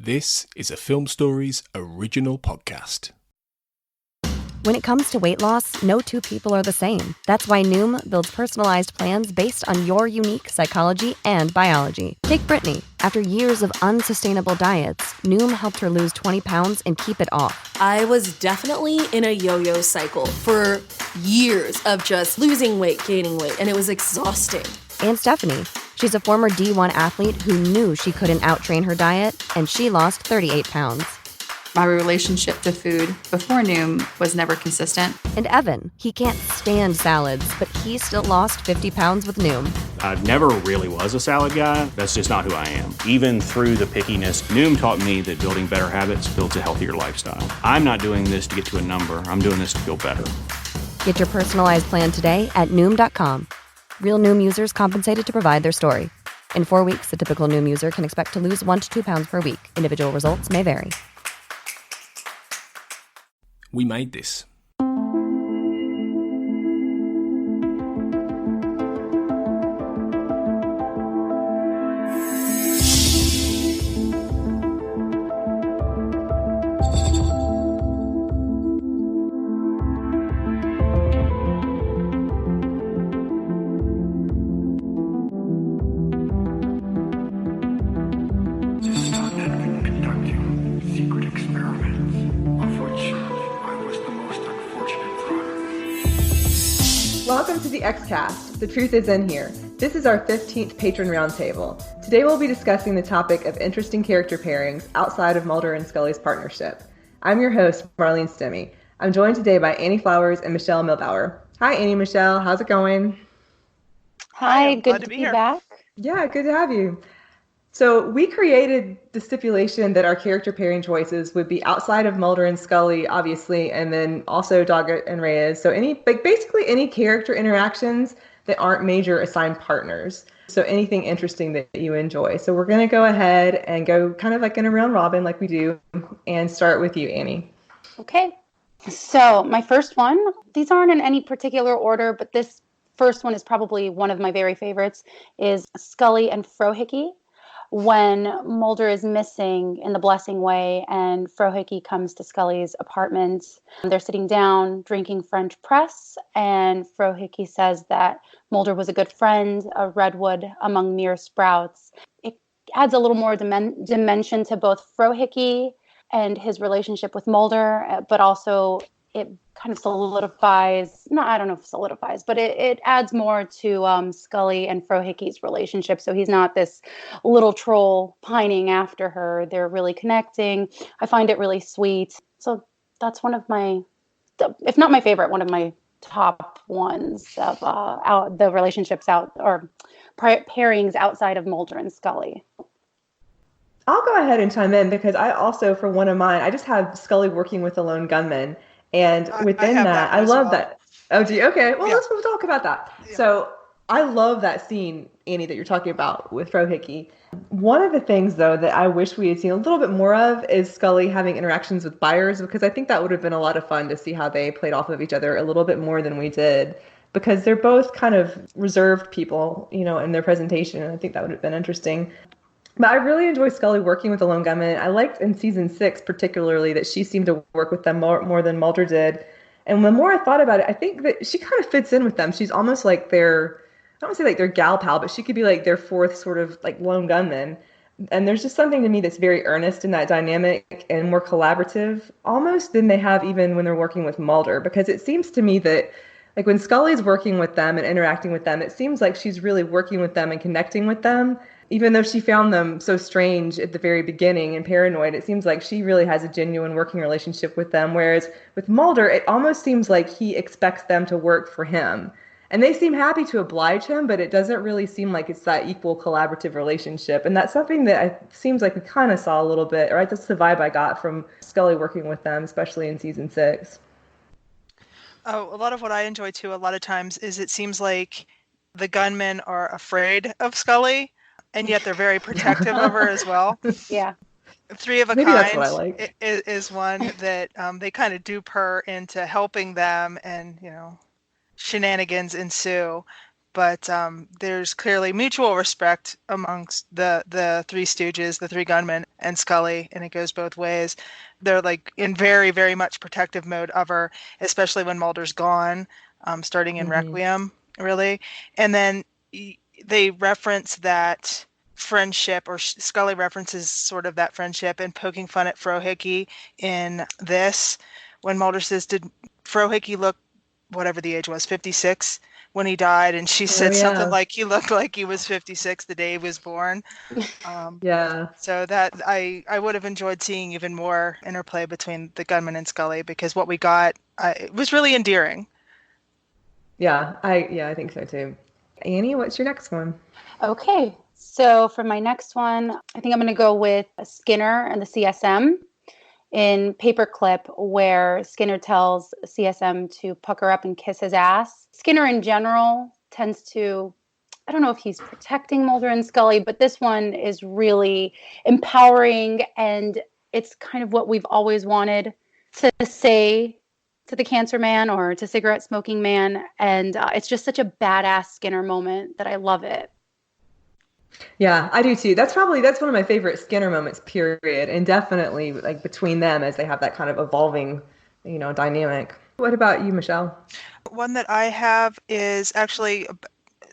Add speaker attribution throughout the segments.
Speaker 1: This is a Film Stories original podcast.
Speaker 2: When it comes to weight loss, no two people are the same. That's why Noom builds personalized plans based on your unique psychology and biology. Take Brittany. After years of unsustainable diets, Noom helped her lose 20 pounds and keep it off.
Speaker 3: I was definitely in a yo-yo cycle for years of just losing weight, gaining weight, and it was exhausting.
Speaker 2: And Stephanie. She's a former D1 athlete who knew she couldn't out-train her diet, and she lost 38 pounds.
Speaker 4: My relationship to food before Noom was never consistent.
Speaker 2: And Evan, he can't stand salads, but he still lost 50 pounds with Noom.
Speaker 5: I never really was a salad guy. That's just not who I am. Even through the pickiness, Noom taught me that building better habits builds a healthier lifestyle. I'm not doing this to get to a number. I'm doing this to feel better.
Speaker 2: Get your personalized plan today at Noom.com. Real Noom users compensated to provide their story. In 4 weeks, the typical Noom user can expect to lose 1 to 2 pounds per week. Individual results may vary.
Speaker 1: We made this.
Speaker 6: Welcome to the Xcast. The truth is in here. This is our 15th Patron Roundtable. Today we'll be discussing the topic of interesting character pairings outside of Mulder and Scully's partnership. I'm your host, Marlene Stemme. I'm joined today by Annie Flowers and Michelle Milbauer. Hi, Annie, Michelle. How's it going?
Speaker 7: Hi, good to be back.
Speaker 6: Yeah, good to have you. So we created the stipulation that our character pairing choices would be outside of Mulder and Scully, obviously, and then also Doggett and Reyes. So basically any character interactions that aren't major assigned partners. So anything interesting that you enjoy. So we're going to go ahead and go kind of like in a round robin like we do and start with you, Annie.
Speaker 7: Okay. So my first one, these aren't in any particular order, but this first one is probably one of my very favorites, is Scully and Frohickey. When Mulder is missing in the Blessing Way and Frohickey comes to Scully's apartment, they're sitting down drinking French press, and Frohickey says that Mulder was a good friend, a redwood among mere sprouts. It adds a little more dimension to both Frohickey and his relationship with Mulder, but also it kind of solidifies, I don't know if solidifies, but it adds more to Scully and Frohickey's relationship. So he's not this little troll pining after her. They're really connecting. I find it really sweet. So that's one of my, if not my favorite, one of my top ones of the relationships pairings outside of Mulder and Scully.
Speaker 6: I'll go ahead and chime in because I also, for one of mine, I just have Scully working with a lone gunman. And within that, I love that. Oh, do you? Okay. Well, let's talk about that. Yeah. So I love that scene, Annie, that you're talking about with Frohickey. One of the things, though, that I wish we had seen a little bit more of is Scully having interactions with Byers, because I think that would have been a lot of fun to see how they played off of each other a little bit more than we did, because they're both kind of reserved people, in their presentation. And I think that would have been interesting. But I really enjoy Scully working with the lone gunman. I liked in season 6 particularly that she seemed to work with them more than Mulder did. And the more I thought about it, I think that she kind of fits in with them. She's almost like I don't want to say like their gal pal, but she could be like their fourth sort of like lone gunman. And there's just something to me that's very earnest in that dynamic and more collaborative almost than they have even when they're working with Mulder. Because it seems to me that like when Scully's working with them and interacting with them, it seems like she's really working with them and connecting with them. Even though she found them so strange at the very beginning and paranoid, it seems like she really has a genuine working relationship with them. Whereas with Mulder, it almost seems like he expects them to work for him. And they seem happy to oblige him, but it doesn't really seem like it's that equal collaborative relationship. And that's something that seems like we kind of saw a little bit, right? That's the vibe I got from Scully working with them, especially in season 6.
Speaker 8: Oh, a lot of what I enjoy too, a lot of times, is it seems like the gunmen are afraid of Scully. And yet they're very protective of her as well.
Speaker 7: Yeah.
Speaker 8: Three of a
Speaker 6: Maybe
Speaker 8: Kind
Speaker 6: that's what I like.
Speaker 8: is one that they kind of dupe her into helping them, and shenanigans ensue. but there's clearly mutual respect amongst the three stooges, the three gunmen, and Scully, and it goes both ways. They're like in very, very much protective mode of her, especially when Mulder's gone, starting in Requiem, really. And then they reference that friendship, or Scully references sort of that friendship and poking fun at Frohickey in this, when Mulder says, did Frohickey look, whatever the age was, 56 when he died? And she said something like he looked like he was 56 the day he was born. So that I would have enjoyed seeing even more interplay between the gunman and Scully, because what we got it was really endearing.
Speaker 6: I think so too. Annie, what's your next one?
Speaker 7: Okay, so for my next one, I think I'm going to go with Skinner and the CSM in Paperclip, where Skinner tells CSM to pucker up and kiss his ass. Skinner in general tends to, I don't know if he's protecting Mulder and Scully, but this one is really empowering, and it's kind of what we've always wanted to say to the cancer man or to cigarette smoking man. And it's just such a badass Skinner moment that I love it.
Speaker 6: Yeah, I do too. That's one of my favorite Skinner moments, period. And definitely like between them as they have that kind of evolving, dynamic. What about you, Michelle?
Speaker 8: One that I have is actually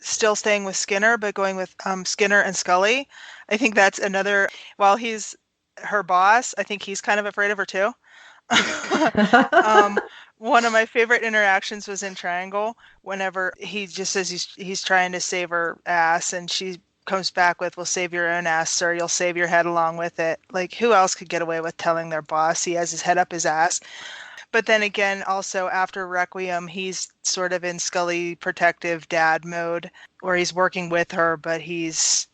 Speaker 8: still staying with Skinner, but going with Skinner and Scully. I think that's another, while he's her boss, I think he's kind of afraid of her too. One of my favorite interactions was in Triangle, whenever he just says he's trying to save her ass, and she comes back with, "Well, save your own ass, sir. You'll save your head along with it." Like, who else could get away with telling their boss he has his head up his ass? But then again, also after Requiem, he's sort of in Scully protective dad mode, where he's working with her, but he's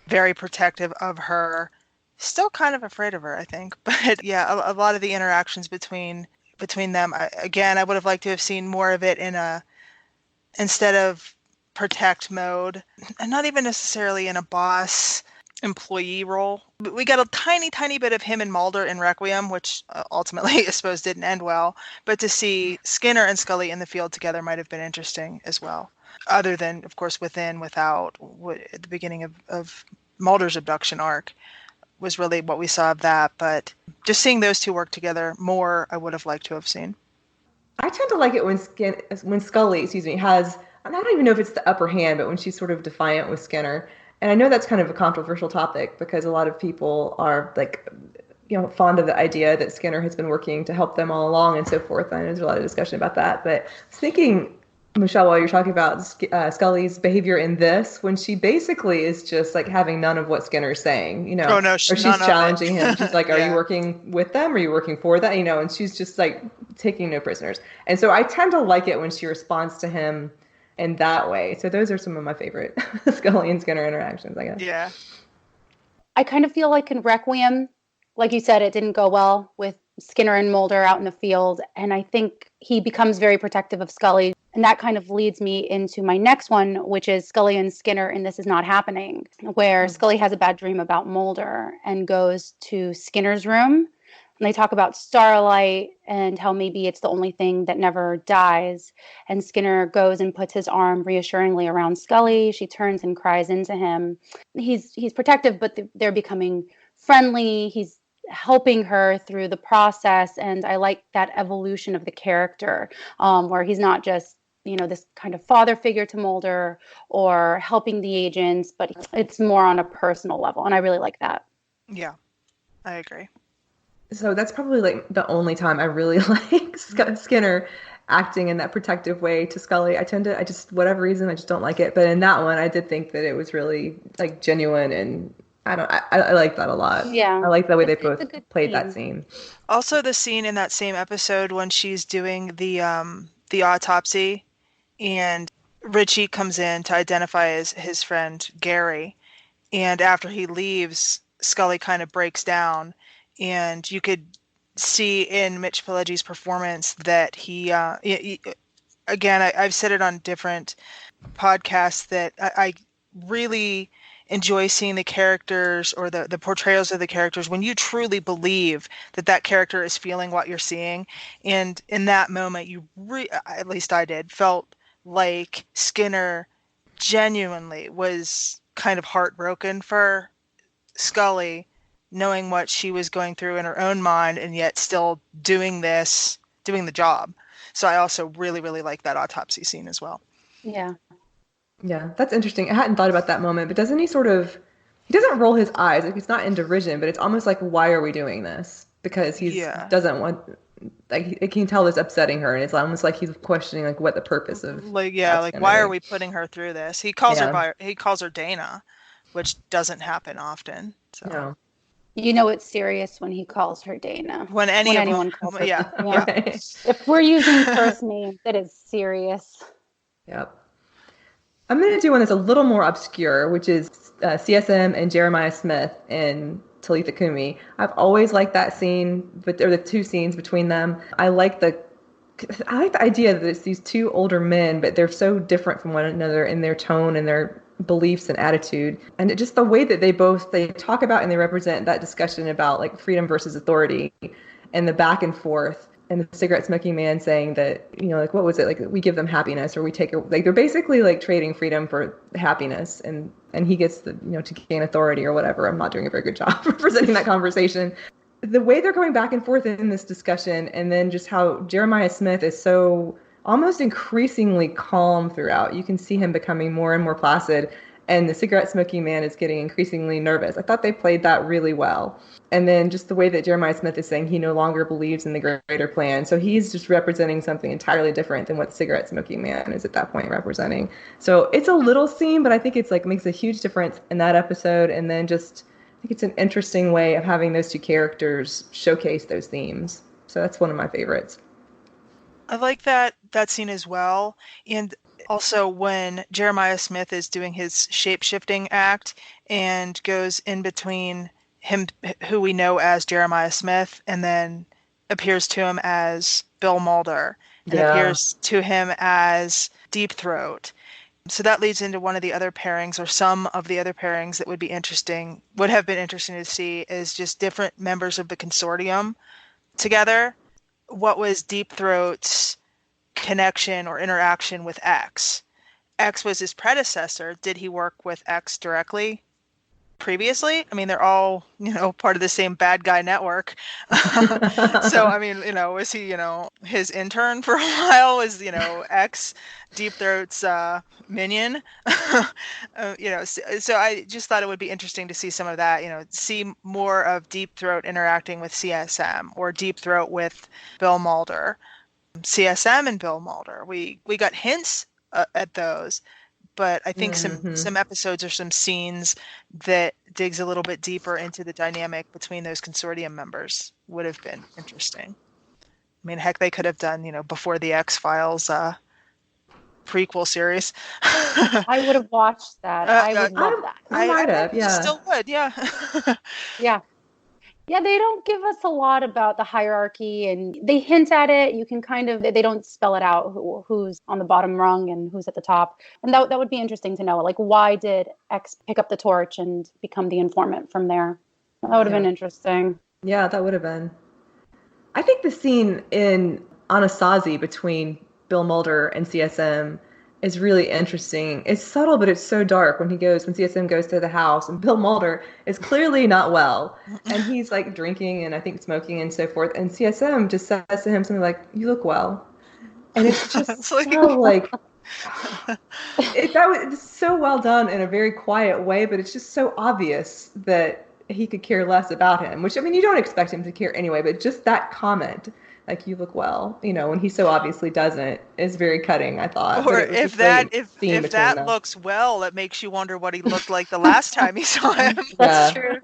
Speaker 8: very protective of her. Still kind of afraid of her, I think. But yeah, a lot of the interactions between them, I would have liked to have seen more of it instead of protect mode, and not even necessarily in a boss employee role. We got a tiny bit of him and Mulder in Requiem, which ultimately I suppose didn't end well, but to see Skinner and Scully in the field together might have been interesting as well, other than of course without at the beginning of Mulder's abduction arc was really what we saw of that. But just seeing those two work together more, I would have liked to have seen.
Speaker 6: I tend to like it when Scully, has, I don't even know if it's the upper hand, but when she's sort of defiant with Skinner. And I know that's kind of a controversial topic because a lot of people are like, fond of the idea that Skinner has been working to help them all along and so forth. I know there's a lot of discussion about that. But I was thinking, Michelle, while you're talking about Scully's behavior in this, when she basically is just like having none of what Skinner's saying,
Speaker 8: Oh, no,
Speaker 6: or she's challenging him. She's like, are you working with them? Are you working for that? And she's just like taking no prisoners. And so I tend to like it when she responds to him in that way. So those are some of my favorite Scully and Skinner interactions, I guess.
Speaker 8: Yeah.
Speaker 7: I kind of feel like in Requiem, like you said, it didn't go well with Skinner and Mulder out in the field. And I think he becomes very protective of Scully. And that kind of leads me into my next one, which is Scully and Skinner in This Is Not Happening, where Scully has a bad dream about Mulder and goes to Skinner's room. And they talk about starlight and how maybe it's the only thing that never dies. And Skinner goes and puts his arm reassuringly around Scully. She turns and cries into him. He's protective, but they're becoming friendly. He's helping her through the process. And I like that evolution of the character, where he's not just, this kind of father figure to Mulder or helping the agents, but it's more on a personal level. And I really like that.
Speaker 8: Yeah, I agree.
Speaker 6: So that's probably like the only time I really like Skinner acting in that protective way to Scully. Whatever reason, I just don't like it. But in that one, I did think that it was really like genuine, and I like that a lot.
Speaker 7: Yeah.
Speaker 6: I like the way they both played that scene.
Speaker 8: Also the scene in that same episode when she's doing the autopsy and Richie comes in to identify as his friend Gary. And after he leaves, Scully kind of breaks down. And you could see in Mitch Pileggi's performance that he again, I've said it on different podcasts that I really enjoy seeing the characters or the portrayals of the characters when you truly believe that character is feeling what you're seeing. And in that moment, at least I did, felt like Skinner genuinely was kind of heartbroken for Scully, knowing what she was going through in her own mind and yet still doing the job. So I also really, really like that autopsy scene as well.
Speaker 7: Yeah.
Speaker 6: Yeah, that's interesting. I hadn't thought about that moment, but doesn't he he doesn't roll his eyes, like he's not in derision, but it's almost like, why are we doing this? Because doesn't want, like, it can tell it's upsetting her, and it's almost like he's questioning like what the purpose of
Speaker 8: why are we putting her through this? He calls her Deana, which doesn't happen often. So.
Speaker 6: No.
Speaker 7: You know it's serious when he calls her Deana.
Speaker 8: When anyone calls her. Yeah.
Speaker 6: Right.
Speaker 7: If we're using first names, that is serious.
Speaker 6: Yep. I'm going to do one that's a little more obscure, which is CSM and Jeremiah Smith in Talitha Kumi. I've always liked that scene, but there are the two scenes between them. I like the idea that it's these two older men, but they're so different from one another in their tone and their beliefs and attitude. And just the way that they talk about and they represent that discussion about like freedom versus authority and the back and forth. And the cigarette smoking man saying that, like, what was it? Like, we give them happiness, or we take it. Like, they're basically like trading freedom for happiness, and he gets to gain authority or whatever. I'm not doing a very good job representing that conversation. The way they're going back and forth in this discussion, and then just how Jeremiah Smith is so almost increasingly calm throughout. You can see him becoming more and more placid, and the cigarette smoking man is getting increasingly nervous. I thought they played that really well. And then just the way that Jeremiah Smith is saying he no longer believes in the greater plan. So he's just representing something entirely different than what the cigarette smoking man is at that point representing. So it's a little scene, but I think it's like makes a huge difference in that episode. And then just, I think it's an interesting way of having those two characters showcase those themes. So that's one of my favorites.
Speaker 8: I like that scene as well. And also when Jeremiah Smith is doing his shape-shifting act and goes in between him, who we know as Jeremiah Smith, and then appears to him as Bill Mulder, and appears to him as Deep Throat. So that leads into one of the other pairings, or some of the other pairings that would have been interesting to see, is just different members of the consortium together. What was Deep Throat's connection or interaction with X? X was his predecessor. Did he work with X directly previously? I mean, they're all, part of the same bad guy network. So, I mean, was he, his intern for a while? Was, X Deep Throat's minion? So I just thought it would be interesting to see some of that, see more of Deep Throat interacting with CSM, or Deep Throat with Bill Mulder. CSM and Bill Mulder. We got hints at those, but I think some episodes or some scenes that digs a little bit deeper into the dynamic between those consortium members would have been interesting. I mean, heck, they could have done, before the X-Files prequel series.
Speaker 7: I would have watched that. I would love that.
Speaker 6: I might have, yeah.
Speaker 8: Still would, yeah.
Speaker 7: Yeah. Yeah, they don't give us a lot about the hierarchy, and they hint at it. You can they don't spell it out, who's on the bottom rung and who's at the top. And that would be interesting to know. Like, why did X pick up the torch and become the informant from there? That would have been interesting.
Speaker 6: Yeah, that would have been. I think the scene in Anasazi between Bill Mulder and CSM is really interesting. It's subtle, but it's so dark when CSM goes to the house, and Bill Mulder is clearly not well, and he's like drinking and I think smoking and so forth, and CSM just says to him something like, "You look well," and it's just it's so well done in a very quiet way, but it's just so obvious that he could care less about him, which, I mean, you don't expect him to care anyway, but just that comment, like, "You look well," when he so obviously doesn't, is very cutting, I thought.
Speaker 8: Or if that looks well, it makes you wonder what he looked like the last time he saw him.
Speaker 7: That's true.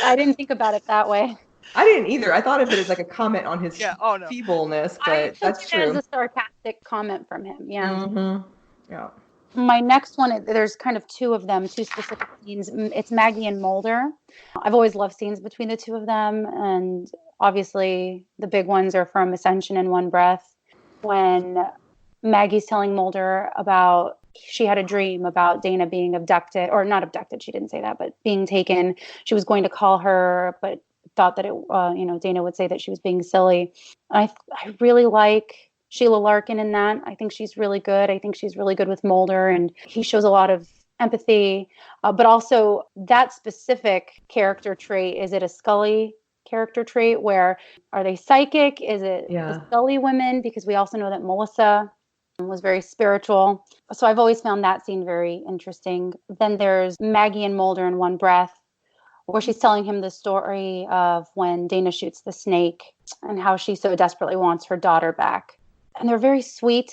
Speaker 7: I didn't think about it that way.
Speaker 6: I didn't either. I thought of it as like a comment on his feebleness, but that's true.
Speaker 7: It was a sarcastic comment from him, yeah.
Speaker 6: Mm-hmm. Yeah.
Speaker 7: My next one, there's kind of two of them, two specific scenes. It's Maggie and Mulder. I've always loved scenes between the two of them, and obviously the big ones are from Ascension and One Breath, when Maggie's telling Mulder about she had a dream about Deana being abducted, or not abducted, she didn't say that, but being taken. She was going to call her, but thought that Deana would say that she was being silly. I really like Sheila Larkin in that. I think she's really good. I think she's really good with Mulder, and he shows a lot of empathy. But also that specific character trait, is it a Scully character trait where are they psychic? Is it the Scully women? Because we also know that Melissa was very spiritual. So I've always found that scene very interesting. Then there's Maggie and Mulder in one breath, where she's telling him the story of when Deana shoots the snake and how she so desperately wants her daughter back. And they're very sweet,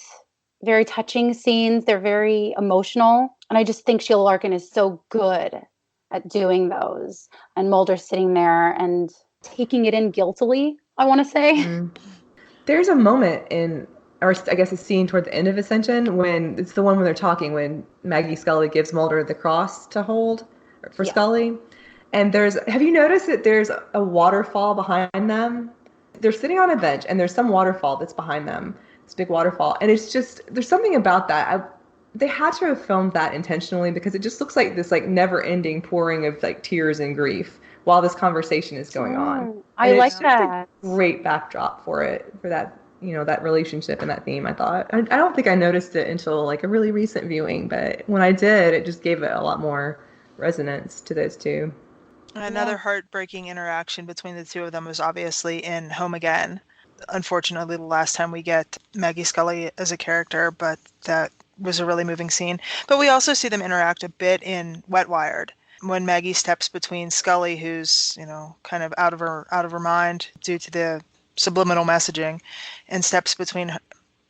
Speaker 7: very touching scenes. They're very emotional. And I just think Sheila Larkin is so good at doing those. And Mulder sitting there and taking it in guiltily, I want to say.
Speaker 6: Mm-hmm. There's a moment in, or I guess a scene toward the end of Ascension, when it's the one when they're talking, when Maggie Scully gives Mulder the cross to hold for Scully. And have you noticed that there's a waterfall behind them? They're sitting on a bench and there's some waterfall that's behind them. This big waterfall. And it's just, there's something about that. They had to have filmed that intentionally, because it just looks like this like never ending pouring of like tears and grief while this conversation is going on.
Speaker 7: I like that.
Speaker 6: A great backdrop for that, that relationship and that theme, I thought. I don't think I noticed it until like a really recent viewing, but when I did, it just gave it a lot more resonance to those two.
Speaker 8: Another heartbreaking interaction between the two of them was obviously in Home Again. Unfortunately, the last time we get Maggie Scully as a character, but that was a really moving scene. But we also see them interact a bit in Wet Wired, when Maggie steps between Scully, who's, kind of out of her mind due to the subliminal messaging, and steps between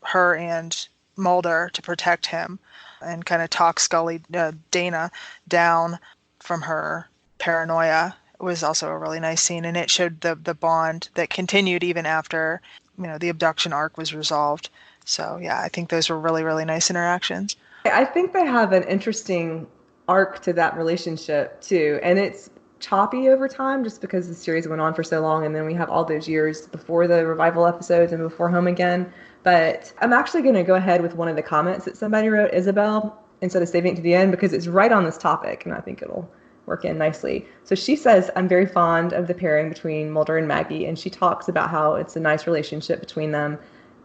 Speaker 8: her and Mulder to protect him, and kind of talks Deana down from her paranoia. It was also a really nice scene, and it showed the bond that continued even after the abduction arc was resolved. So yeah, I think those were really, really nice interactions.
Speaker 6: I think they have an interesting arc to that relationship too, and it's choppy over time just because the series went on for so long, and then we have all those years before the revival episodes and before Home Again. But I'm actually going to go ahead with one of the comments that somebody wrote, Isabelle, instead of saving it to the end, because it's right on this topic, and I think it'll work in nicely. So she says, I'm very fond of the pairing between Mulder and Maggie, and she talks about how it's a nice relationship between them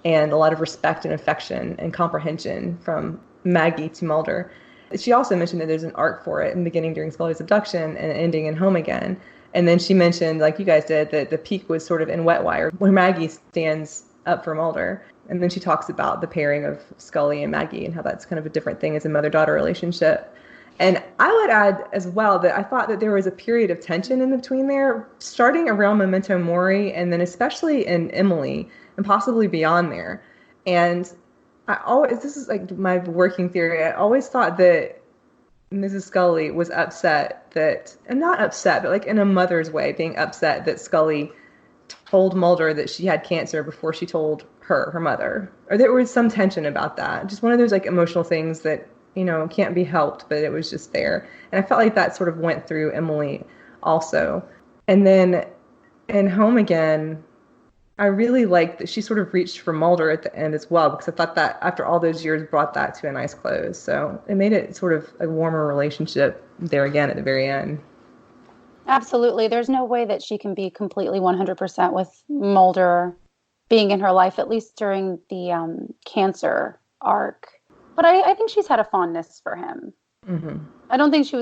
Speaker 6: and a lot of respect and affection and comprehension from Maggie to Mulder. She also mentioned that there's an arc for it, in beginning during Scully's abduction and ending in Home Again. And then she mentioned, like you guys did, that the peak was sort of in Wet Wire, where Maggie stands up for Mulder. And then she talks about the pairing of Scully and Maggie and how that's kind of a different thing as a mother-daughter relationship. And I would add as well that I thought that there was a period of tension in between there, starting around Memento Mori, and then especially in Emily, and possibly beyond there. And this is like my working theory, I always thought that Mrs. Scully was upset that, and not upset, but like in a mother's way, being upset that Scully told Mulder that she had cancer before she told her mother. Or there was some tension about that. Just one of those like emotional things that, can't be helped, but it was just there. And I felt like that sort of went through Emily also. And then in Home Again, I really liked that she sort of reached for Mulder at the end as well, because I thought that after all those years brought that to a nice close. So it made it sort of a warmer relationship there again at the very end.
Speaker 7: Absolutely. There's no way that she can be completely 100% with Mulder being in her life, at least during the cancer arc. But I think she's had a fondness for him.
Speaker 6: Mm-hmm.
Speaker 7: I don't think she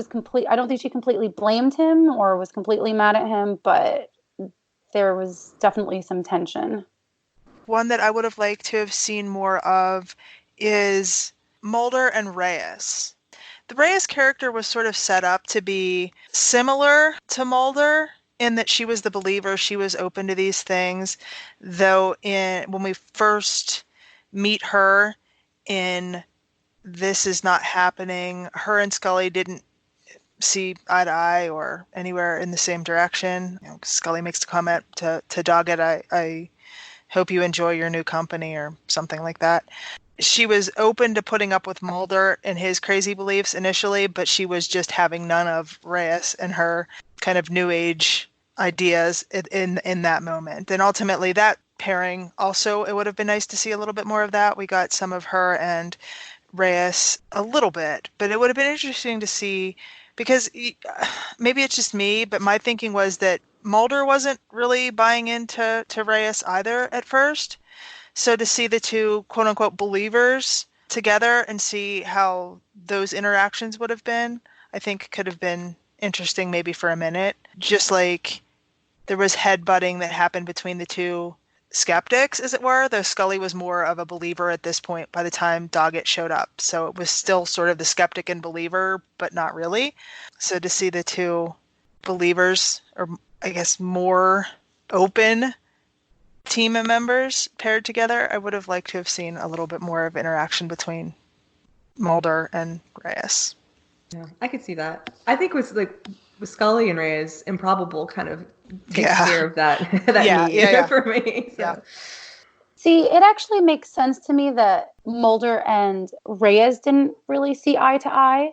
Speaker 7: completely blamed him or was completely mad at him, but there was definitely some tension.
Speaker 8: One that I would have liked to have seen more of is Mulder and Reyes. The Reyes character was sort of set up to be similar to Mulder in that she was the believer, she was open to these things, though when we first meet her in This Is Not Happening, her and Scully didn't see eye to eye or anywhere in the same direction. Scully makes the comment to Doggett, I hope you enjoy your new company, or something like that. She was open to putting up with Mulder and his crazy beliefs initially, but she was just having none of Reyes and her kind of new age ideas in that moment. And ultimately that pairing also, it would have been nice to see a little bit more of that. We got some of her and Reyes a little bit, but it would have been interesting to see, because maybe it's just me, but my thinking was that Mulder wasn't really buying into Reyes either at first. So to see the two quote unquote believers together and see how those interactions would have been, I think could have been interesting maybe for a minute. Just like there was headbutting that happened between the two skeptics, as it were, though Scully was more of a believer at this point by the time Doggett showed up. So it was still sort of the skeptic and believer, but not really. So to see the two believers, or I guess more open team members paired together, I would have liked to have seen a little bit more of interaction between Mulder and Reyes.
Speaker 6: Yeah, I could see that. I think with Scully and Reyes, Improbable kind of takes care of that need for me. So.
Speaker 8: Yeah.
Speaker 7: See, it actually makes sense to me that Mulder and Reyes didn't really see eye to eye,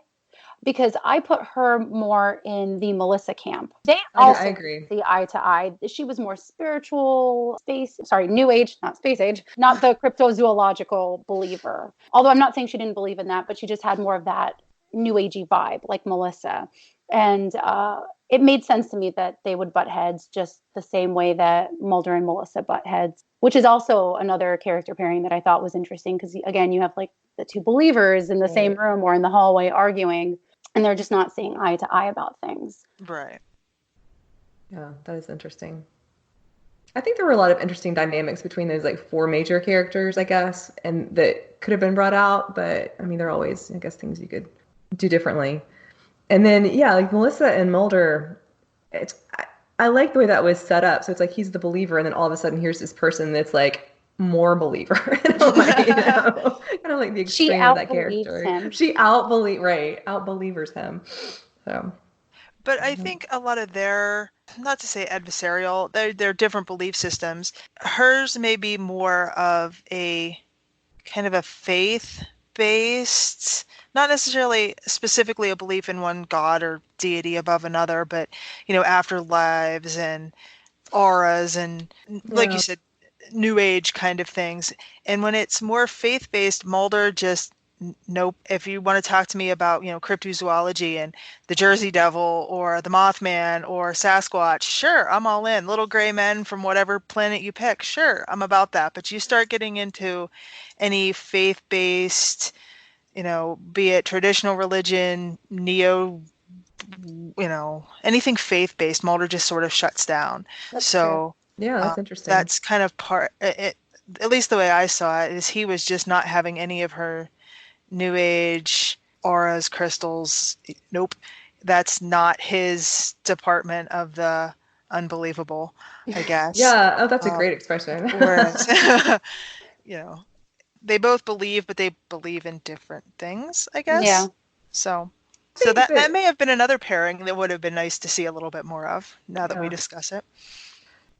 Speaker 7: because I put her more in the Melissa camp. They also
Speaker 6: agree.
Speaker 7: see eye to eye. She was more spiritual, new age, not space age, not the cryptozoological believer. Although I'm not saying she didn't believe in that, but she just had more of that new agey vibe like Melissa. And it made sense to me that they would butt heads just the same way that Mulder and Melissa butt heads, which is also another character pairing that I thought was interesting, because again, you have like the two believers in the same room or in the hallway arguing, and they're just not seeing eye to eye about things.
Speaker 8: Right.
Speaker 6: Yeah, that is interesting. I think there were a lot of interesting dynamics between those like four major characters, I guess, and that could have been brought out, but I mean, there are always, I guess, things you could do differently. And then, yeah, like Melissa and Mulder, I like the way that was set up. So it's like he's the believer, and then all of a sudden here's this person that's like more believer in a way, you know? Kind of like the extreme of that character.
Speaker 7: Him.
Speaker 6: She out-believers him. So,
Speaker 8: but I think a lot of their, not to say adversarial, they're different belief systems. Hers may be more of a kind of a faith-based, not necessarily specifically a belief in one god or deity above another, but, you know, afterlives and auras and, like you said, new age kind of things. And when it's more faith-based, Mulder just, nope. If you want to talk to me about, you know, cryptozoology and the Jersey Devil or the Mothman or Sasquatch, sure, I'm all in. Little gray men from whatever planet you pick, sure, I'm about that. But you start getting into any faith-based, you know, be it traditional religion, neo, you know, anything faith-based, Mulder just sort of shuts down.
Speaker 6: That's
Speaker 8: so
Speaker 6: true. Yeah, that's interesting.
Speaker 8: That's kind of at least the way I saw it, is he was just not having any of her new age auras, crystals. Nope. That's not his department of the unbelievable, I guess.
Speaker 6: Yeah. Oh, that's a great expression.
Speaker 8: Whereas, you know, they both believe, but they believe in different things, I guess. Yeah. So that may have been another pairing that would have been nice to see a little bit more of now that we discuss it.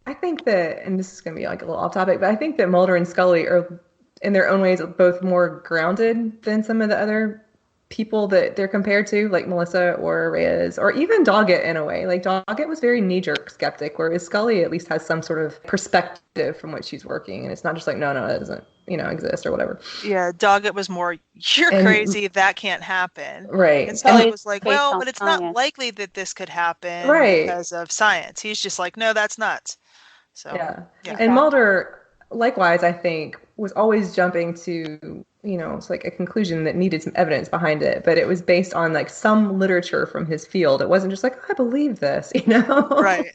Speaker 6: I think that, and this is going to be like a little off topic, but I think that Mulder and Scully are, in their own ways, both more grounded than some of the other people that they're compared to, like Melissa or Reyes, or even Doggett in a way. Like Doggett was very knee-jerk skeptic, whereas Scully at least has some sort of perspective from what she's working, and it's not just like, no, that doesn't, you know, exist or whatever.
Speaker 8: Yeah, Doggett was more, you're crazy, that can't happen.
Speaker 6: Right.
Speaker 8: And Scully was like, well, but it's science. Not likely that this could happen because of science. He's just like, no, that's nuts. So yeah.
Speaker 6: And Mulder, likewise, I think, was always jumping to, you know, it's like a conclusion that needed some evidence behind it, but it was based on like some literature from his field. It wasn't just like, I believe this, you know?
Speaker 8: Right.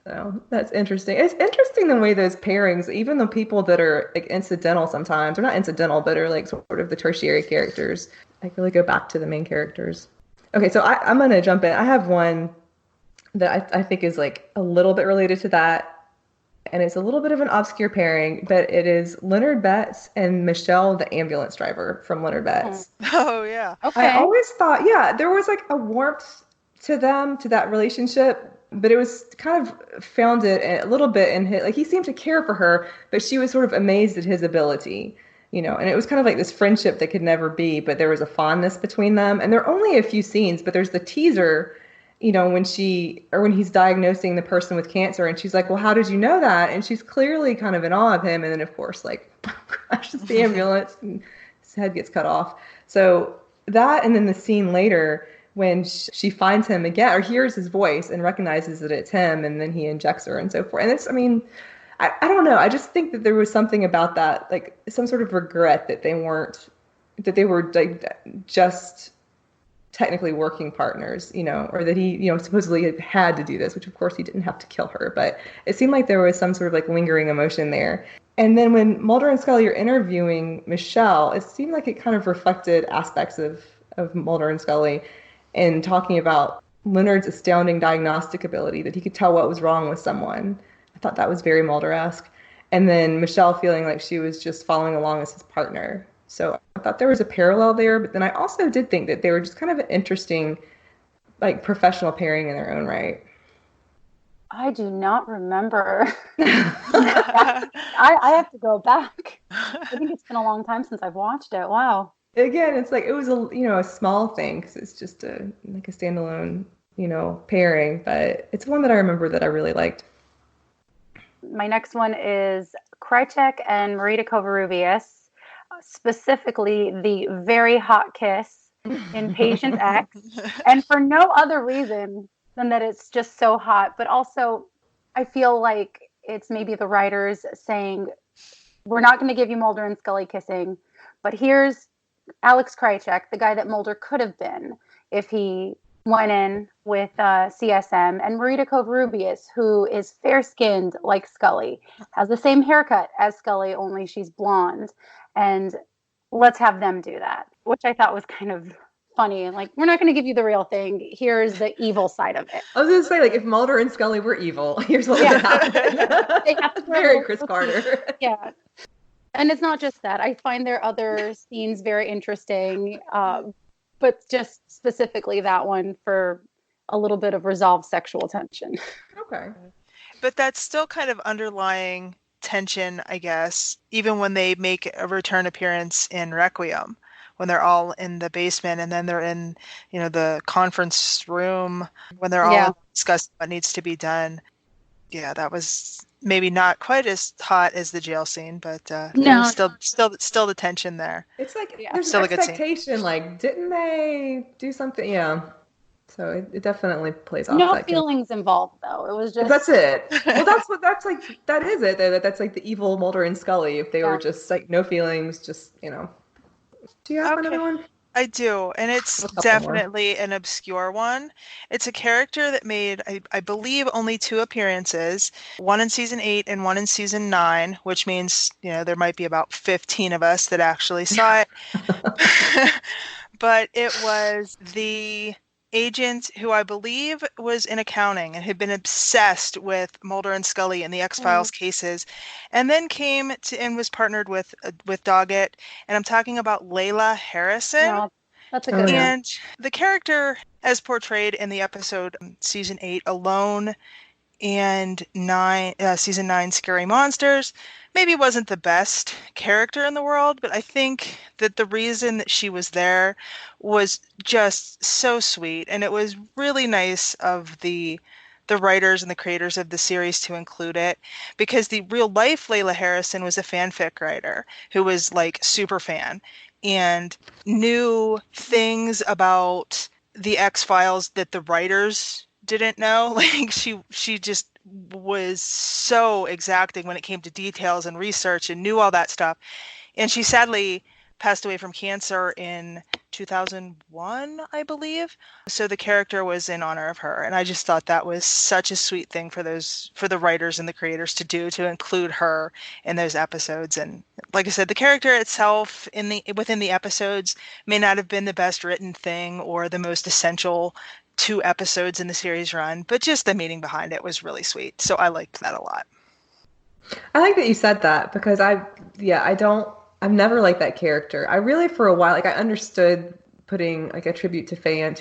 Speaker 6: So that's interesting. It's interesting the way those pairings, even the people that are like incidental sometimes, or not incidental, but are like sort of the tertiary characters, like really go back to the main characters. Okay, so I'm going to jump in. I have one that I think is like a little bit related to that. And it's a little bit of an obscure pairing, but it is Leonard Betts and Michelle, the ambulance driver from Leonard Betts.
Speaker 8: Oh, yeah.
Speaker 6: Okay. I always thought, there was like a warmth to them, to that relationship, but it was kind of founded a little bit in his, like he seemed to care for her, but she was sort of amazed at his ability, you know, and it was kind of like this friendship that could never be, but there was a fondness between them. And there are only a few scenes, but there's the teaser, you know, when he's diagnosing the person with cancer, and she's like, well, how did you know that? And she's clearly kind of in awe of him. And then, of course, like crashes the ambulance and his head gets cut off. So that, and then the scene later when she finds him again, or hears his voice and recognizes that it's him, and then he injects her and so forth. And it's, I mean, I don't know. I just think that there was something about that, like some sort of regret that they were like just technically working partners, or that he, supposedly had to do this, which of course he didn't have to kill her, but it seemed like there was some sort of like lingering emotion there. And then when Mulder and Scully are interviewing Michelle, it seemed like it kind of reflected aspects of Mulder and Scully and talking about Leonard's astounding diagnostic ability, that he could tell what was wrong with someone. I thought that was very Mulder-esque. And then Michelle feeling like she was just following along as his partner. So I thought there was a parallel there, but then I also did think that they were just kind of an interesting, like, professional pairing in their own right.
Speaker 7: I do not remember. I have to go back. I think it's been a long time since I've watched it. Wow.
Speaker 6: Again, it's like it was a small thing because it's just a standalone pairing, but it's one that I remember that I really liked.
Speaker 7: My next one is Krychek and Marita Covarrubias. Specifically the very hot kiss in Patient X, and for no other reason than that it's just so hot, but also I feel like it's maybe the writers saying, we're not going to give you Mulder and Scully kissing, but here's Alex Krychek, the guy that Mulder could have been if he went in with CSM, and Marita Covarrubias, who is fair-skinned like Scully, has the same haircut as Scully, only she's blonde. And let's have them do that, which I thought was kind of funny. Like, we're not going to give you the real thing. Here's the evil side of it.
Speaker 6: I was going to say, like, if Mulder and Scully were evil, here's what would happen.
Speaker 7: They have to
Speaker 6: very Chris Carter.
Speaker 7: Yeah. And it's not just that. I find their other scenes very interesting, but just specifically that one for a little bit of resolved sexual tension.
Speaker 6: Okay.
Speaker 8: But that's still kind of underlying tension, I guess, even when they make a return appearance in Requiem, when they're all in the basement and then they're in, the conference room, when they're all discussing what needs to be done. Yeah, that was maybe not quite as hot as the jail scene, but
Speaker 7: no,
Speaker 8: still the tension there.
Speaker 6: It's like there's still an expectation, like, didn't they do something? Yeah. So it definitely plays off.
Speaker 7: No feelings involved, though. It was just...
Speaker 6: That's it. Well, that is it. That's like the evil Mulder and Scully. If they were just like no feelings, just, Do you have another one?
Speaker 8: I do, and it's definitely an obscure one. It's a character that made, I believe, only 2 appearances, one in season 8 and one in season 9, which means, there might be about 15 of us that actually saw it. But it was the agent who I believe was in accounting and had been obsessed with Mulder and Scully and the X-Files cases, and then came to and was partnered with Doggett, and I'm talking about Layla Harrison.
Speaker 7: Yeah, that's a good one.
Speaker 8: And the character as portrayed in the episode season 8 Alone and season 9 Scary Monsters maybe wasn't the best character in the world, but I think that the reason that she was there was just so sweet, and it was really nice of the writers and the creators of the series to include it, because the real life Layla Harrison was a fanfic writer who was like super fan and knew things about the X-Files that the writers didn't know. Like she just was so exacting when it came to details and research and knew all that stuff. And she sadly passed away from cancer in 2001, I believe. So the character was in honor of her. And I just thought that was such a sweet thing for the writers and the creators to do, to include her in those episodes. And like I said, the character itself within the episodes may not have been the best written thing or the most essential 2 episodes in the series run, but just the meaning behind it was really sweet. So I liked that a lot.
Speaker 6: I like that you said that, because I've never liked that character. I really, for a while, like, I understood putting like a tribute to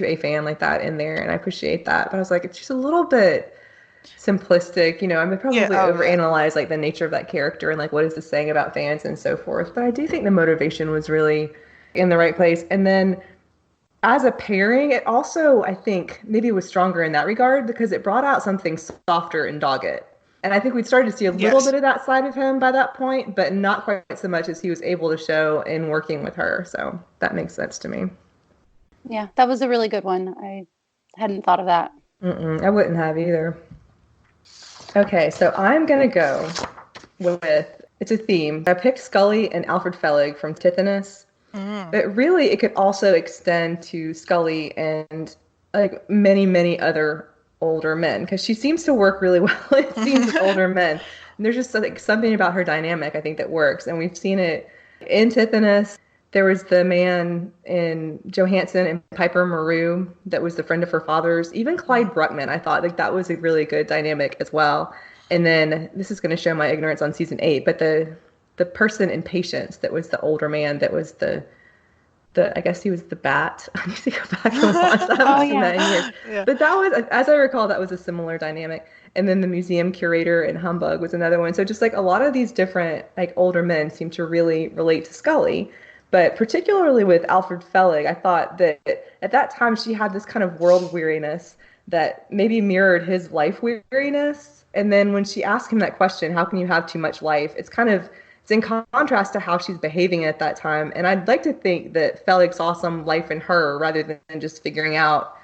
Speaker 6: a fan like that in there, and I appreciate that. But I was like, it's just a little bit simplistic, I mean, probably overanalyze like the nature of that character and like what is this saying about fans and so forth. But I do think the motivation was really in the right place. And then as a pairing, it also, I think, maybe was stronger in that regard because it brought out something softer in Doggett. And I think we'd started to see a little bit of that side of him by that point, but not quite so much as he was able to show in working with her. So that makes sense to me.
Speaker 7: Yeah, that was a really good one. I hadn't thought of that.
Speaker 6: I wouldn't have either. Okay, so I'm going to go it's a theme. I picked Scully and Alfred Fellig from Tithonus, but really it could also extend to Scully and like many, many other older men, because she seems to work really well, it seems, with older men. And there's just like something about her dynamic, I think, that works. And we've seen it in Tithonus. There was the man in Johansson and Piper Maru that was the friend of her father's. Even Clyde Bruckman, I thought like that was a really good dynamic as well. And then this is going to show my ignorance on season 8, but the person in Patience that was the older man that was the I guess he was the bat. I need to go back and watch that. I haven't seen that in years. Yeah. But that was, as I recall, that was a similar dynamic. And then the museum curator in Humbug was another one. So just like a lot of these different like older men seem to really relate to Scully. But particularly with Alfred Fellig, I thought that at that time she had this kind of world weariness that maybe mirrored his life weariness. And then when she asked him that question, how can you have too much life? It's in contrast to how she's behaving at that time. And I'd like to think that Felix saw some life in her rather than just figuring out,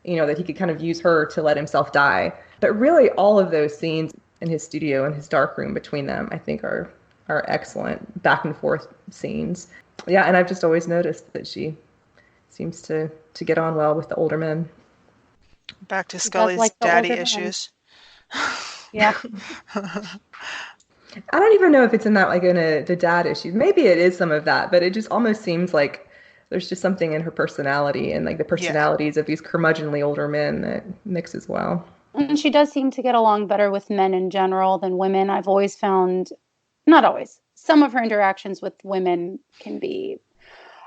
Speaker 6: that he could kind of use her to let himself die. But really all of those scenes in his studio and his darkroom between them, I think are excellent back and forth scenes. Yeah, and I've just always noticed that she seems to get on well with the older men.
Speaker 8: Back to Scully's like daddy issues.
Speaker 7: Yeah.
Speaker 6: I don't even know if it's in that, like in the dad issue. Maybe it is some of that, but it just almost seems like there's just something in her personality and like the personalities of these curmudgeonly older men that mix as well.
Speaker 7: And she does seem to get along better with men in general than women. I've always found, not always, some of her interactions with women can be